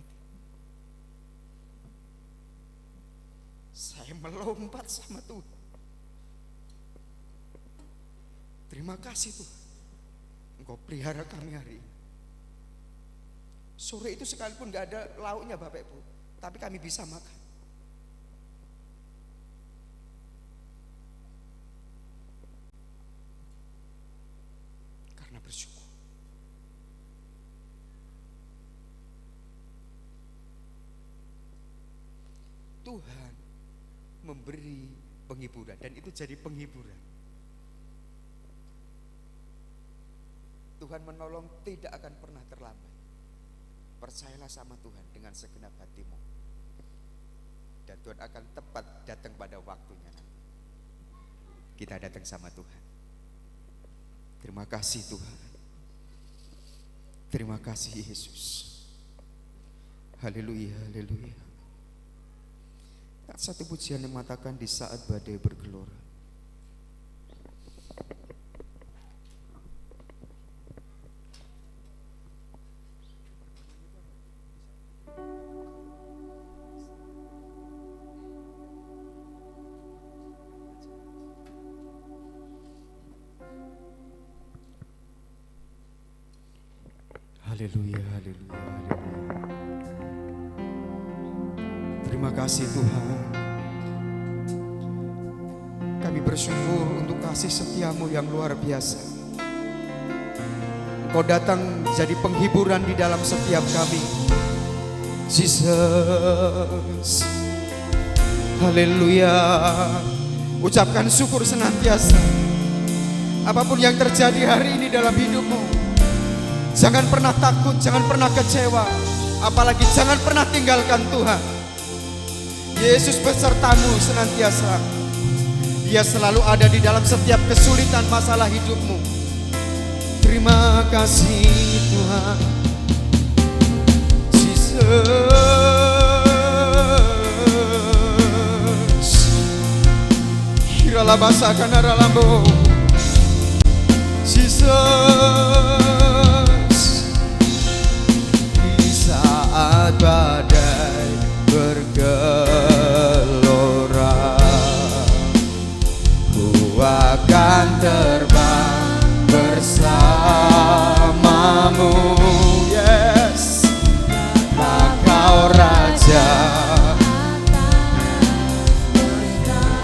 Saya melompat sama Tuhan. Terima kasih Tuhan, Engkau pelihara kami hari ini. Sore itu sekalipun gak ada lauknya Bapak Ibu, tapi kami bisa makan. Karena bersyukur. Tuhan memberi penghiburan, dan itu jadi penghiburan. Tuhan menolong tidak akan pernah terlambat. Percayalah sama Tuhan dengan segenap hatimu, dan Tuhan akan tepat datang pada waktunya nanti. Kita datang sama Tuhan. Terima kasih Tuhan. Terima kasih Yesus. Haleluya, haleluya. Satu pujian yang mengatakan di saat badai bergelora. Haleluya, haleluya, haleluya. Terima kasih Tuhan. Kami bersyukur untuk kasih setiamu yang luar biasa. Engkau datang jadi penghiburan di dalam setiap kami. Jesus. Haleluya. Ucapkan syukur senantiasa. Apapun yang terjadi hari ini dalam hidupmu, jangan pernah takut, jangan pernah kecewa, apalagi jangan pernah tinggalkan Tuhan. Yesus besertamu senantiasa. Dia selalu ada di dalam setiap kesulitan masalah hidupmu. Terima kasih Tuhan. Jesus. Hirala basa kanara lambo. Jesus. Di saat badai bergelora, ku akan terbang bersamamu. Yes, Kau Raja.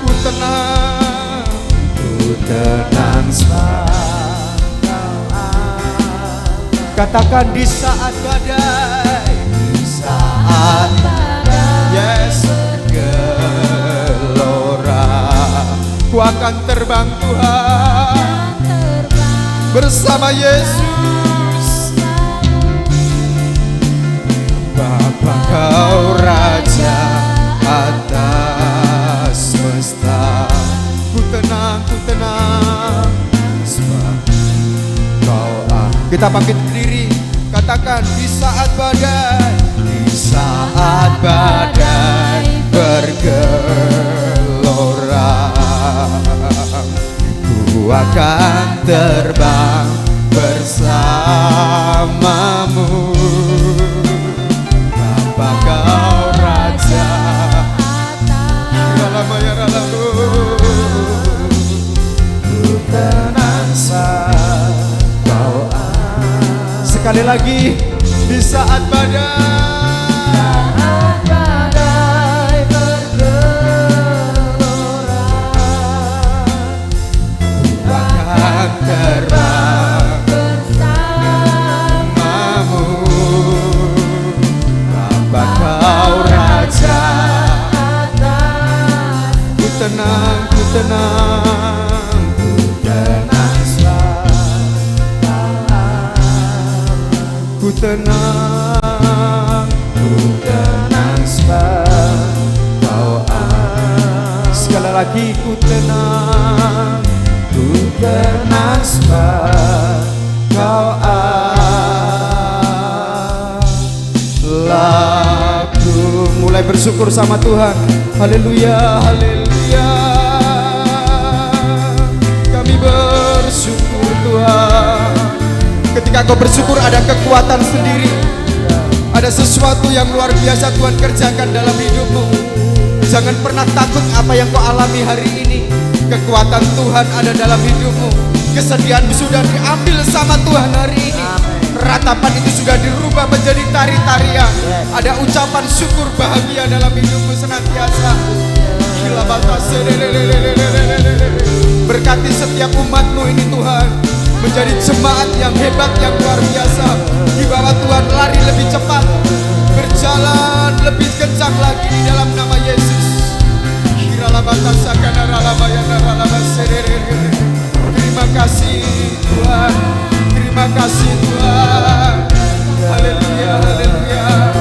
Ku tenang katakan di saat badai, di saat badai, yes, bergelora, ku akan terbang Tuhan, bersama Yesus. Bapa Kau Raja atas semesta. Ku tenang, sebab Kau Kita bangkit berdiri, katakan di saat badai bergelora, ku akan terbang bersamamu. lagi di saat badai bergelora, akan terbang bersamamu. Bapa kau raja atas, ku tenang, ku tenang, ku tenang ku tenang, ku tenang sebab kau Allah. Sekali lagi ku tenang sebab kau Allah. Mulai bersyukur sama Tuhan. Haleluya, haleluya. Kami bersyukur Tuhan. Ketika kau bersyukur ada kekuatan sendiri, ada sesuatu yang luar biasa Tuhan kerjakan dalam hidupmu. Jangan pernah takut apa yang kau alami hari ini. Kekuatan Tuhan ada dalam hidupmu. Kesedihanmu sudah diambil sama Tuhan hari ini. Ratapan itu sudah dirubah menjadi tari-tarian. Ada ucapan syukur bahagia dalam hidupmu senantiasa. Berkati setiap umatmu ini Tuhan, menjadi jemaat yang hebat, yang luar biasa. Di bawah Tuhan lari lebih cepat, berjalan lebih kencang lagi di dalam nama Yesus. Terima kasih Tuhan, terima kasih Tuhan. Haleluya, haleluya.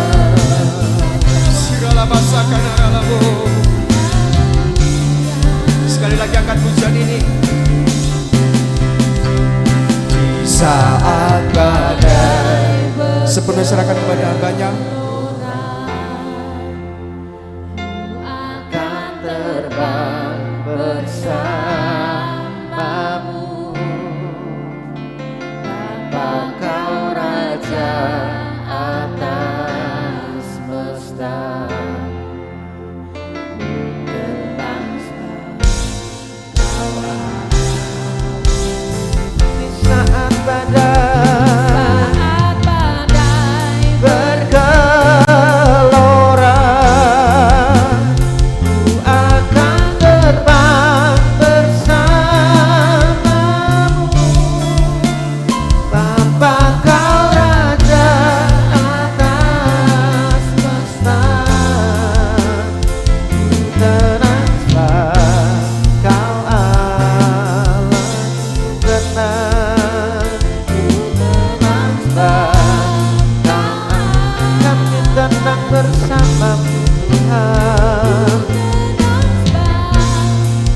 Sekali lagi angkat pujian ini. Di saat badai sepenuhnya serahkan kepada hambanya, akan terbang bersamamu. Bapa kau raja atas semesta, terbang kau di saat badai bergelora. Ku akan terbang bersamamu. Bapa kau raja atas semesta, ku tenang sebab kau Allah. Tenang sebab kau kami tenang bersamamu Tuhan.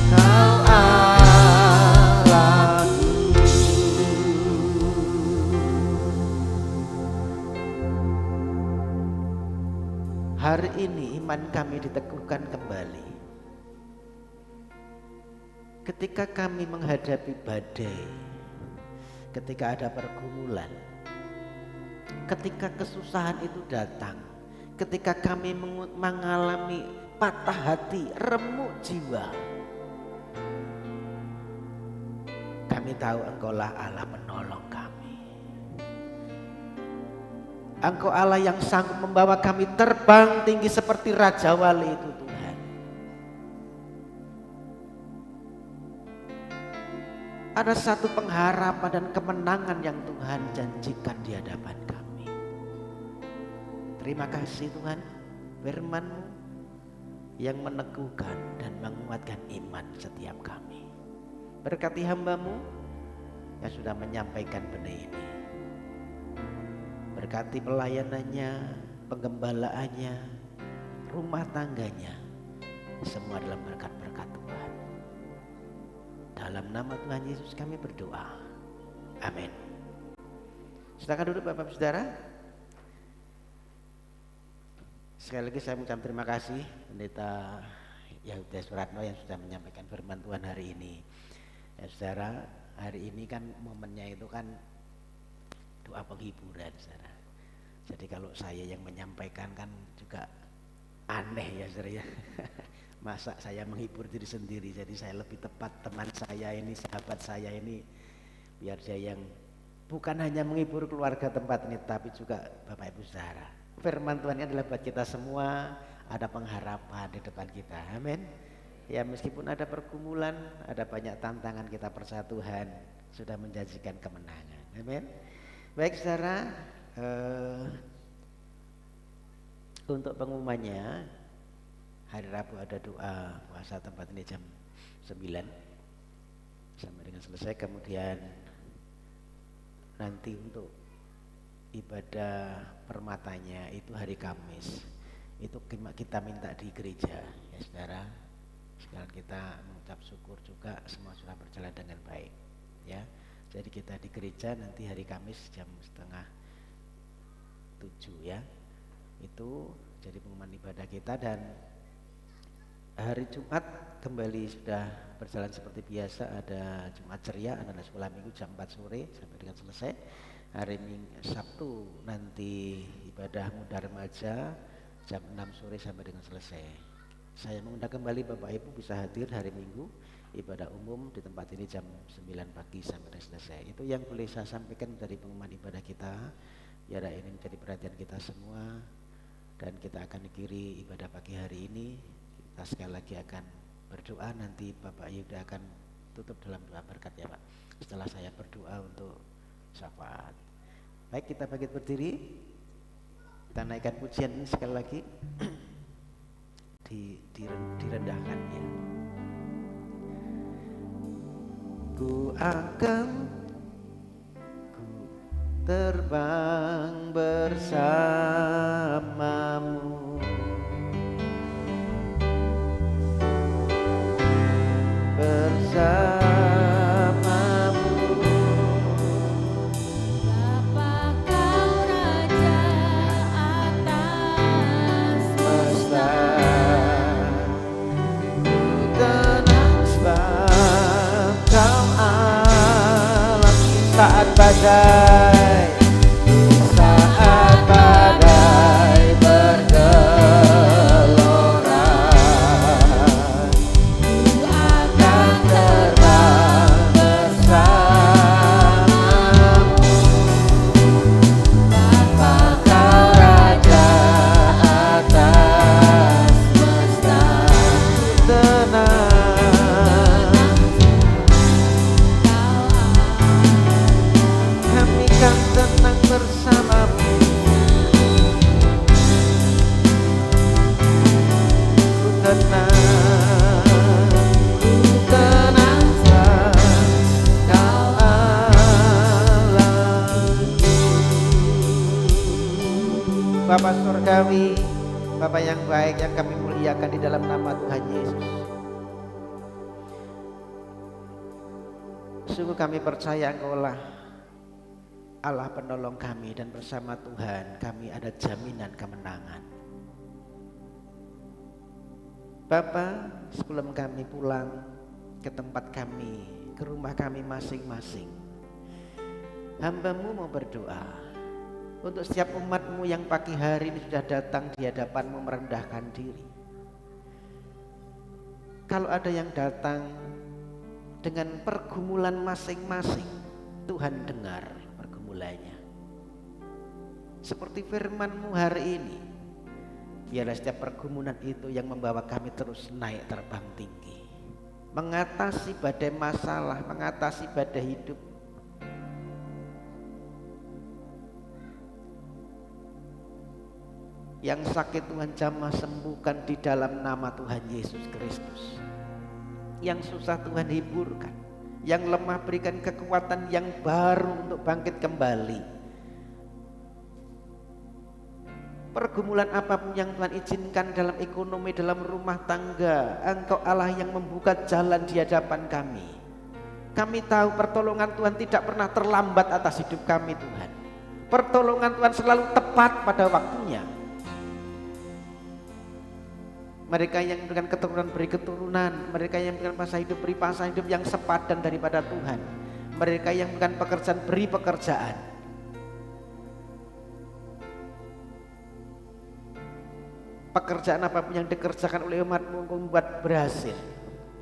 Kau Allahku. Hari ini iman kami diteguhkan kembali. Ketika kami menghadapi badai, ketika ada pergumulan, ketika kesusahan itu datang, ketika kami mengalami patah hati, remuk jiwa, kami tahu Engkaulah Allah penolong kami. Engkau Allah yang sanggup membawa kami terbang tinggi seperti Raja Wali itu Tuhan. Ada satu pengharapan dan kemenangan yang Tuhan janjikan di hadapan kami. Terima kasih Tuhan, firman-Mu yang meneguhkan dan menguatkan iman setiap kami. Berkati hamba-Mu yang sudah menyampaikan benih ini. Berkati pelayanannya, penggembalaannya, rumah tangganya, semua dalam berkat-berkat Tuhan. Dalam nama Tuhan Yesus kami berdoa. Amin. Silakan duduk Bapak Saudara. Sekali lagi saya mengucapkan terima kasih Pendeta Yehuda Suratno yang sudah menyampaikan firman Tuhan hari ini. Ya Saudara, hari ini kan momennya itu kan doa penghiburan Saudara. Jadi kalau saya yang menyampaikan kan juga aneh ya Saudara ya. Masa saya menghibur diri sendiri, jadi saya lebih tepat teman saya ini, sahabat saya ini, biar dia yang bukan hanya menghibur keluarga tempat ini, tapi juga Bapak Ibu Saudara. Firman Tuhan ini adalah buat kita semua, ada pengharapan di depan kita. Amin. Ya meskipun ada pergumulan, ada banyak tantangan, kita percaya Tuhan sudah menjanjikan kemenangan. Amin. Baik saudara, untuk pengumumannya hari Rabu ada doa puasa tempat ini jam 9 sampai dengan selesai. Kemudian nanti untuk ibadah permatanya itu hari Kamis, itu kita minta di gereja ya saudara. Sekarang kita mengucap syukur juga semua sudah berjalan dengan baik ya. Jadi kita di gereja nanti hari Kamis jam 6:30 ya. Itu jadi pengumuman ibadah kita. Dan hari Jumat kembali sudah berjalan seperti biasa, ada Jumat ceria, anak sekolah minggu jam 4 sore sampai dengan selesai. Hari Sabtu nanti ibadah muda remaja jam 6 sore sampai dengan selesai. Saya mengundang kembali Bapak Ibu bisa hadir hari Minggu ibadah umum di tempat ini jam 9 pagi sampai dengan selesai. Itu yang boleh saya sampaikan dari pengumuman ibadah kita. Biar ini menjadi perhatian kita semua, dan kita akan akhiri ibadah pagi hari ini. Kita sekali lagi akan berdoa, nanti Bapak Yuda akan tutup dalam doa berkat ya Pak, setelah saya berdoa untuk syafaat. Baik, kita bangkit berdiri, kita naikkan pujian ini sekali lagi. Direndahkan ya. Ku terbang bersamamu, Bapa Kau Raja atas semesta. Ku tenang sebab Kau alam saat badai, saat badai bergelora. Ku akan terbang bersamamu, Bapa Kau Raja atas semesta. Ku tenang, kami kan tenang bersamamu. Ku tenang sebab Kau Allahku. Bapa surgawi, Bapa yang baik yang kami muliakan di dalam nama Tuhan Yesus. Sungguh kami percaya Engkaulah Allah penolong kami, dan bersama Tuhan kami ada jaminan kemenangan. Bapa, sebelum kami pulang ke tempat kami, ke rumah kami masing-masing, hamba-Mu mau berdoa untuk setiap umat-Mu yang pagi hari ini sudah datang di hadapan-Mu merendahkan diri. Kalau ada yang datang dengan pergumulan masing-masing, Tuhan dengar pergumulannya. Seperti firman-Mu hari ini, biarlah setiap pergumulan itu yang membawa kami terus naik terbang tinggi, mengatasi badai masalah, mengatasi badai hidup. Yang sakit Tuhan jamah sembuhkan di dalam nama Tuhan Yesus Kristus. Yang susah Tuhan hiburkan, yang lemah berikan kekuatan yang baru untuk bangkit kembali. Pergumulan apapun yang Tuhan izinkan dalam ekonomi, dalam rumah tangga, Engkau Allah yang membuka jalan di hadapan kami. Kami tahu pertolongan Tuhan tidak pernah terlambat atas hidup kami Tuhan. Pertolongan Tuhan selalu tepat pada waktunya. Mereka yang memberikan keturunan beri keturunan, mereka yang memberikan masa hidup beri masa hidup yang sepadan daripada Tuhan. Mereka yang memberikan pekerjaan beri pekerjaan. Pekerjaan apapun yang dikerjakan oleh umat-Mu Engkau membuat berhasil.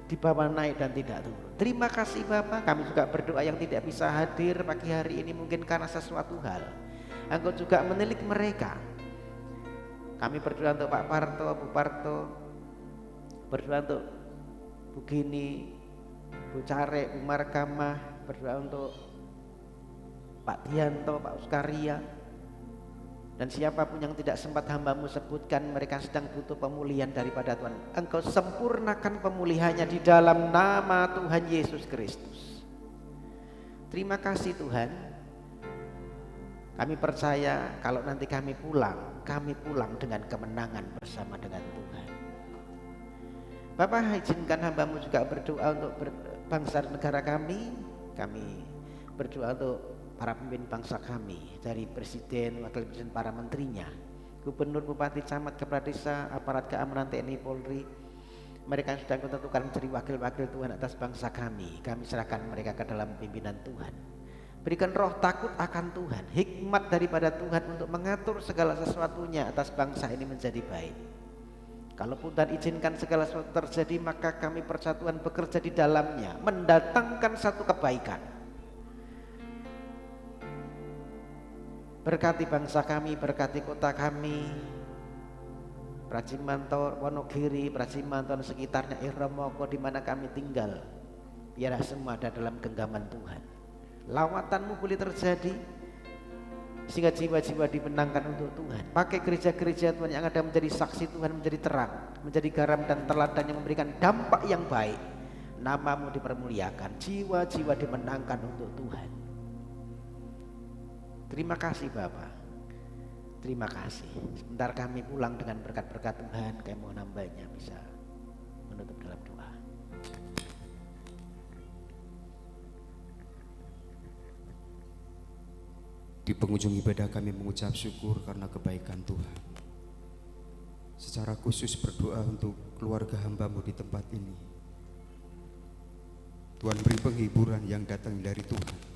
Di dibawa naik dan tidak turun. Terima kasih Bapa, kami juga berdoa yang tidak bisa hadir pagi hari ini mungkin karena sesuatu hal. Engkau juga menilik mereka. Kami berdoa untuk Pak Parto, Bu Parto, berdoa untuk Bu Gini, Bu Care, Bu Markamah, berdoa untuk Pak Dianto, Pak Uskaria, dan siapapun yang tidak sempat hamba-Mu sebutkan, mereka sedang butuh pemulihan daripada Tuhan. Engkau sempurnakan pemulihannya di dalam nama Tuhan Yesus Kristus. Terima kasih Tuhan. Kami percaya kalau nanti kami pulang dengan kemenangan bersama dengan Tuhan. Bapak, izinkan hamba-Mu juga berdoa untuk bangsa dan negara kami. Kami berdoa untuk para pemimpin bangsa kami, dari presiden, wakil presiden, para menterinya, gubernur, bupati, camat, kepala desa, aparat keamanan, TNI, Polri. Mereka yang sudah ditentukan menjadi wakil-wakil Tuhan atas bangsa kami. Kami serahkan mereka ke dalam pimpinan Tuhan. Berikan roh takut akan Tuhan, hikmat daripada Tuhan untuk mengatur segala sesuatunya atas bangsa ini menjadi baik. Kalaupun Tuhan izinkan segala sesuatu terjadi, maka kami percaya Tuhan bekerja di dalamnya, mendatangkan satu kebaikan. Berkati bangsa kami, berkati kota kami, Prajimantor, Wonogiri, Prajimantor sekitarnya, Iromoko, di mana kami tinggal. Biarlah semua ada dalam genggaman Tuhan. Lawatan-Mu boleh terjadi sehingga jiwa-jiwa dimenangkan untuk Tuhan. Pakai gereja-gereja Tuhan yang ada menjadi saksi Tuhan, menjadi terang, menjadi garam dan teladan yang memberikan dampak yang baik. Nama-Mu dipermuliakan, jiwa-jiwa dimenangkan untuk Tuhan. Terima kasih Bapa, terima kasih. Sebentar kami pulang dengan berkat-berkat Tuhan. Kami mohon hamba-Nya bisa menutup dalam doa. Di penghujung ibadah kami mengucap syukur karena kebaikan Tuhan. Secara khusus berdoa untuk keluarga hamba-Mu di tempat ini. Tuhan beri penghiburan yang datang dari Tuhan.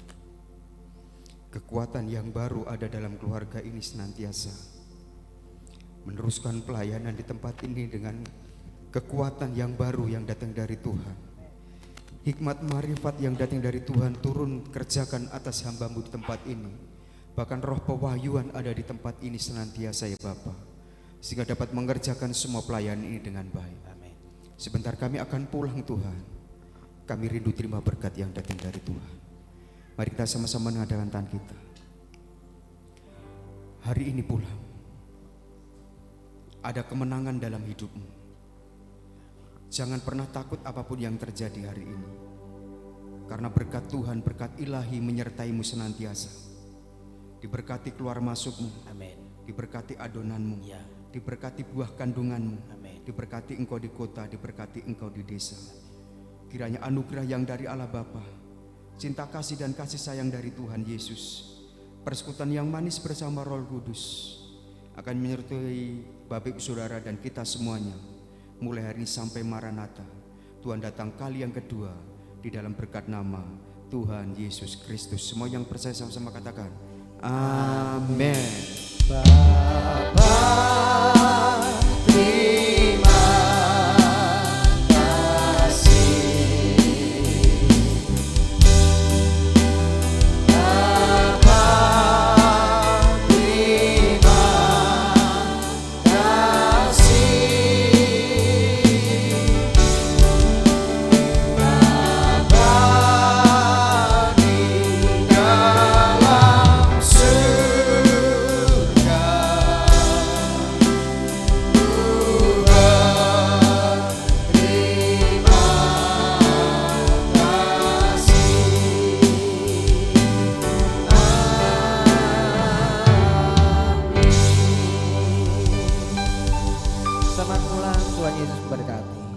Kekuatan yang baru ada dalam keluarga ini senantiasa meneruskan pelayanan di tempat ini dengan kekuatan yang baru yang datang dari Tuhan. Hikmat marifat yang datang dari Tuhan turun kerjakan atas hamba-Mu di tempat ini. Bahkan roh pewahyuan ada di tempat ini senantiasa ya Bapa, sehingga dapat mengerjakan semua pelayanan ini dengan baik. Amin. Sebentar kami akan pulang Tuhan. Kami rindu terima berkat yang datang dari Tuhan. Mari kita sama-sama mengadakan tangan kita. Hari ini pulang ada kemenangan dalam hidupmu. Jangan pernah takut apapun yang terjadi hari ini, karena berkat Tuhan, berkat ilahi menyertaimu senantiasa. Diberkati keluar masukmu, Amin. diberkati adonanmu, Ya. diberkati buah kandunganmu, Amin. diberkati engkau di kota, diberkati engkau di desa. Kiranya anugerah yang dari Allah Bapa, cinta kasih dan kasih sayang dari Tuhan Yesus, persekutuan yang manis bersama Roh Kudus akan menyertai Bapak Ibu Saudara dan kita semuanya mulai hari ini sampai Maranatha. Tuhan datang kali yang kedua di dalam berkat nama Tuhan Yesus Kristus. Semua yang percaya sama-sama katakan amin. Bapa, terima kasih. Bapa, terima kasih. Bapa di dalam surga, Selamat pulang, Tuhan Yesus memberkati.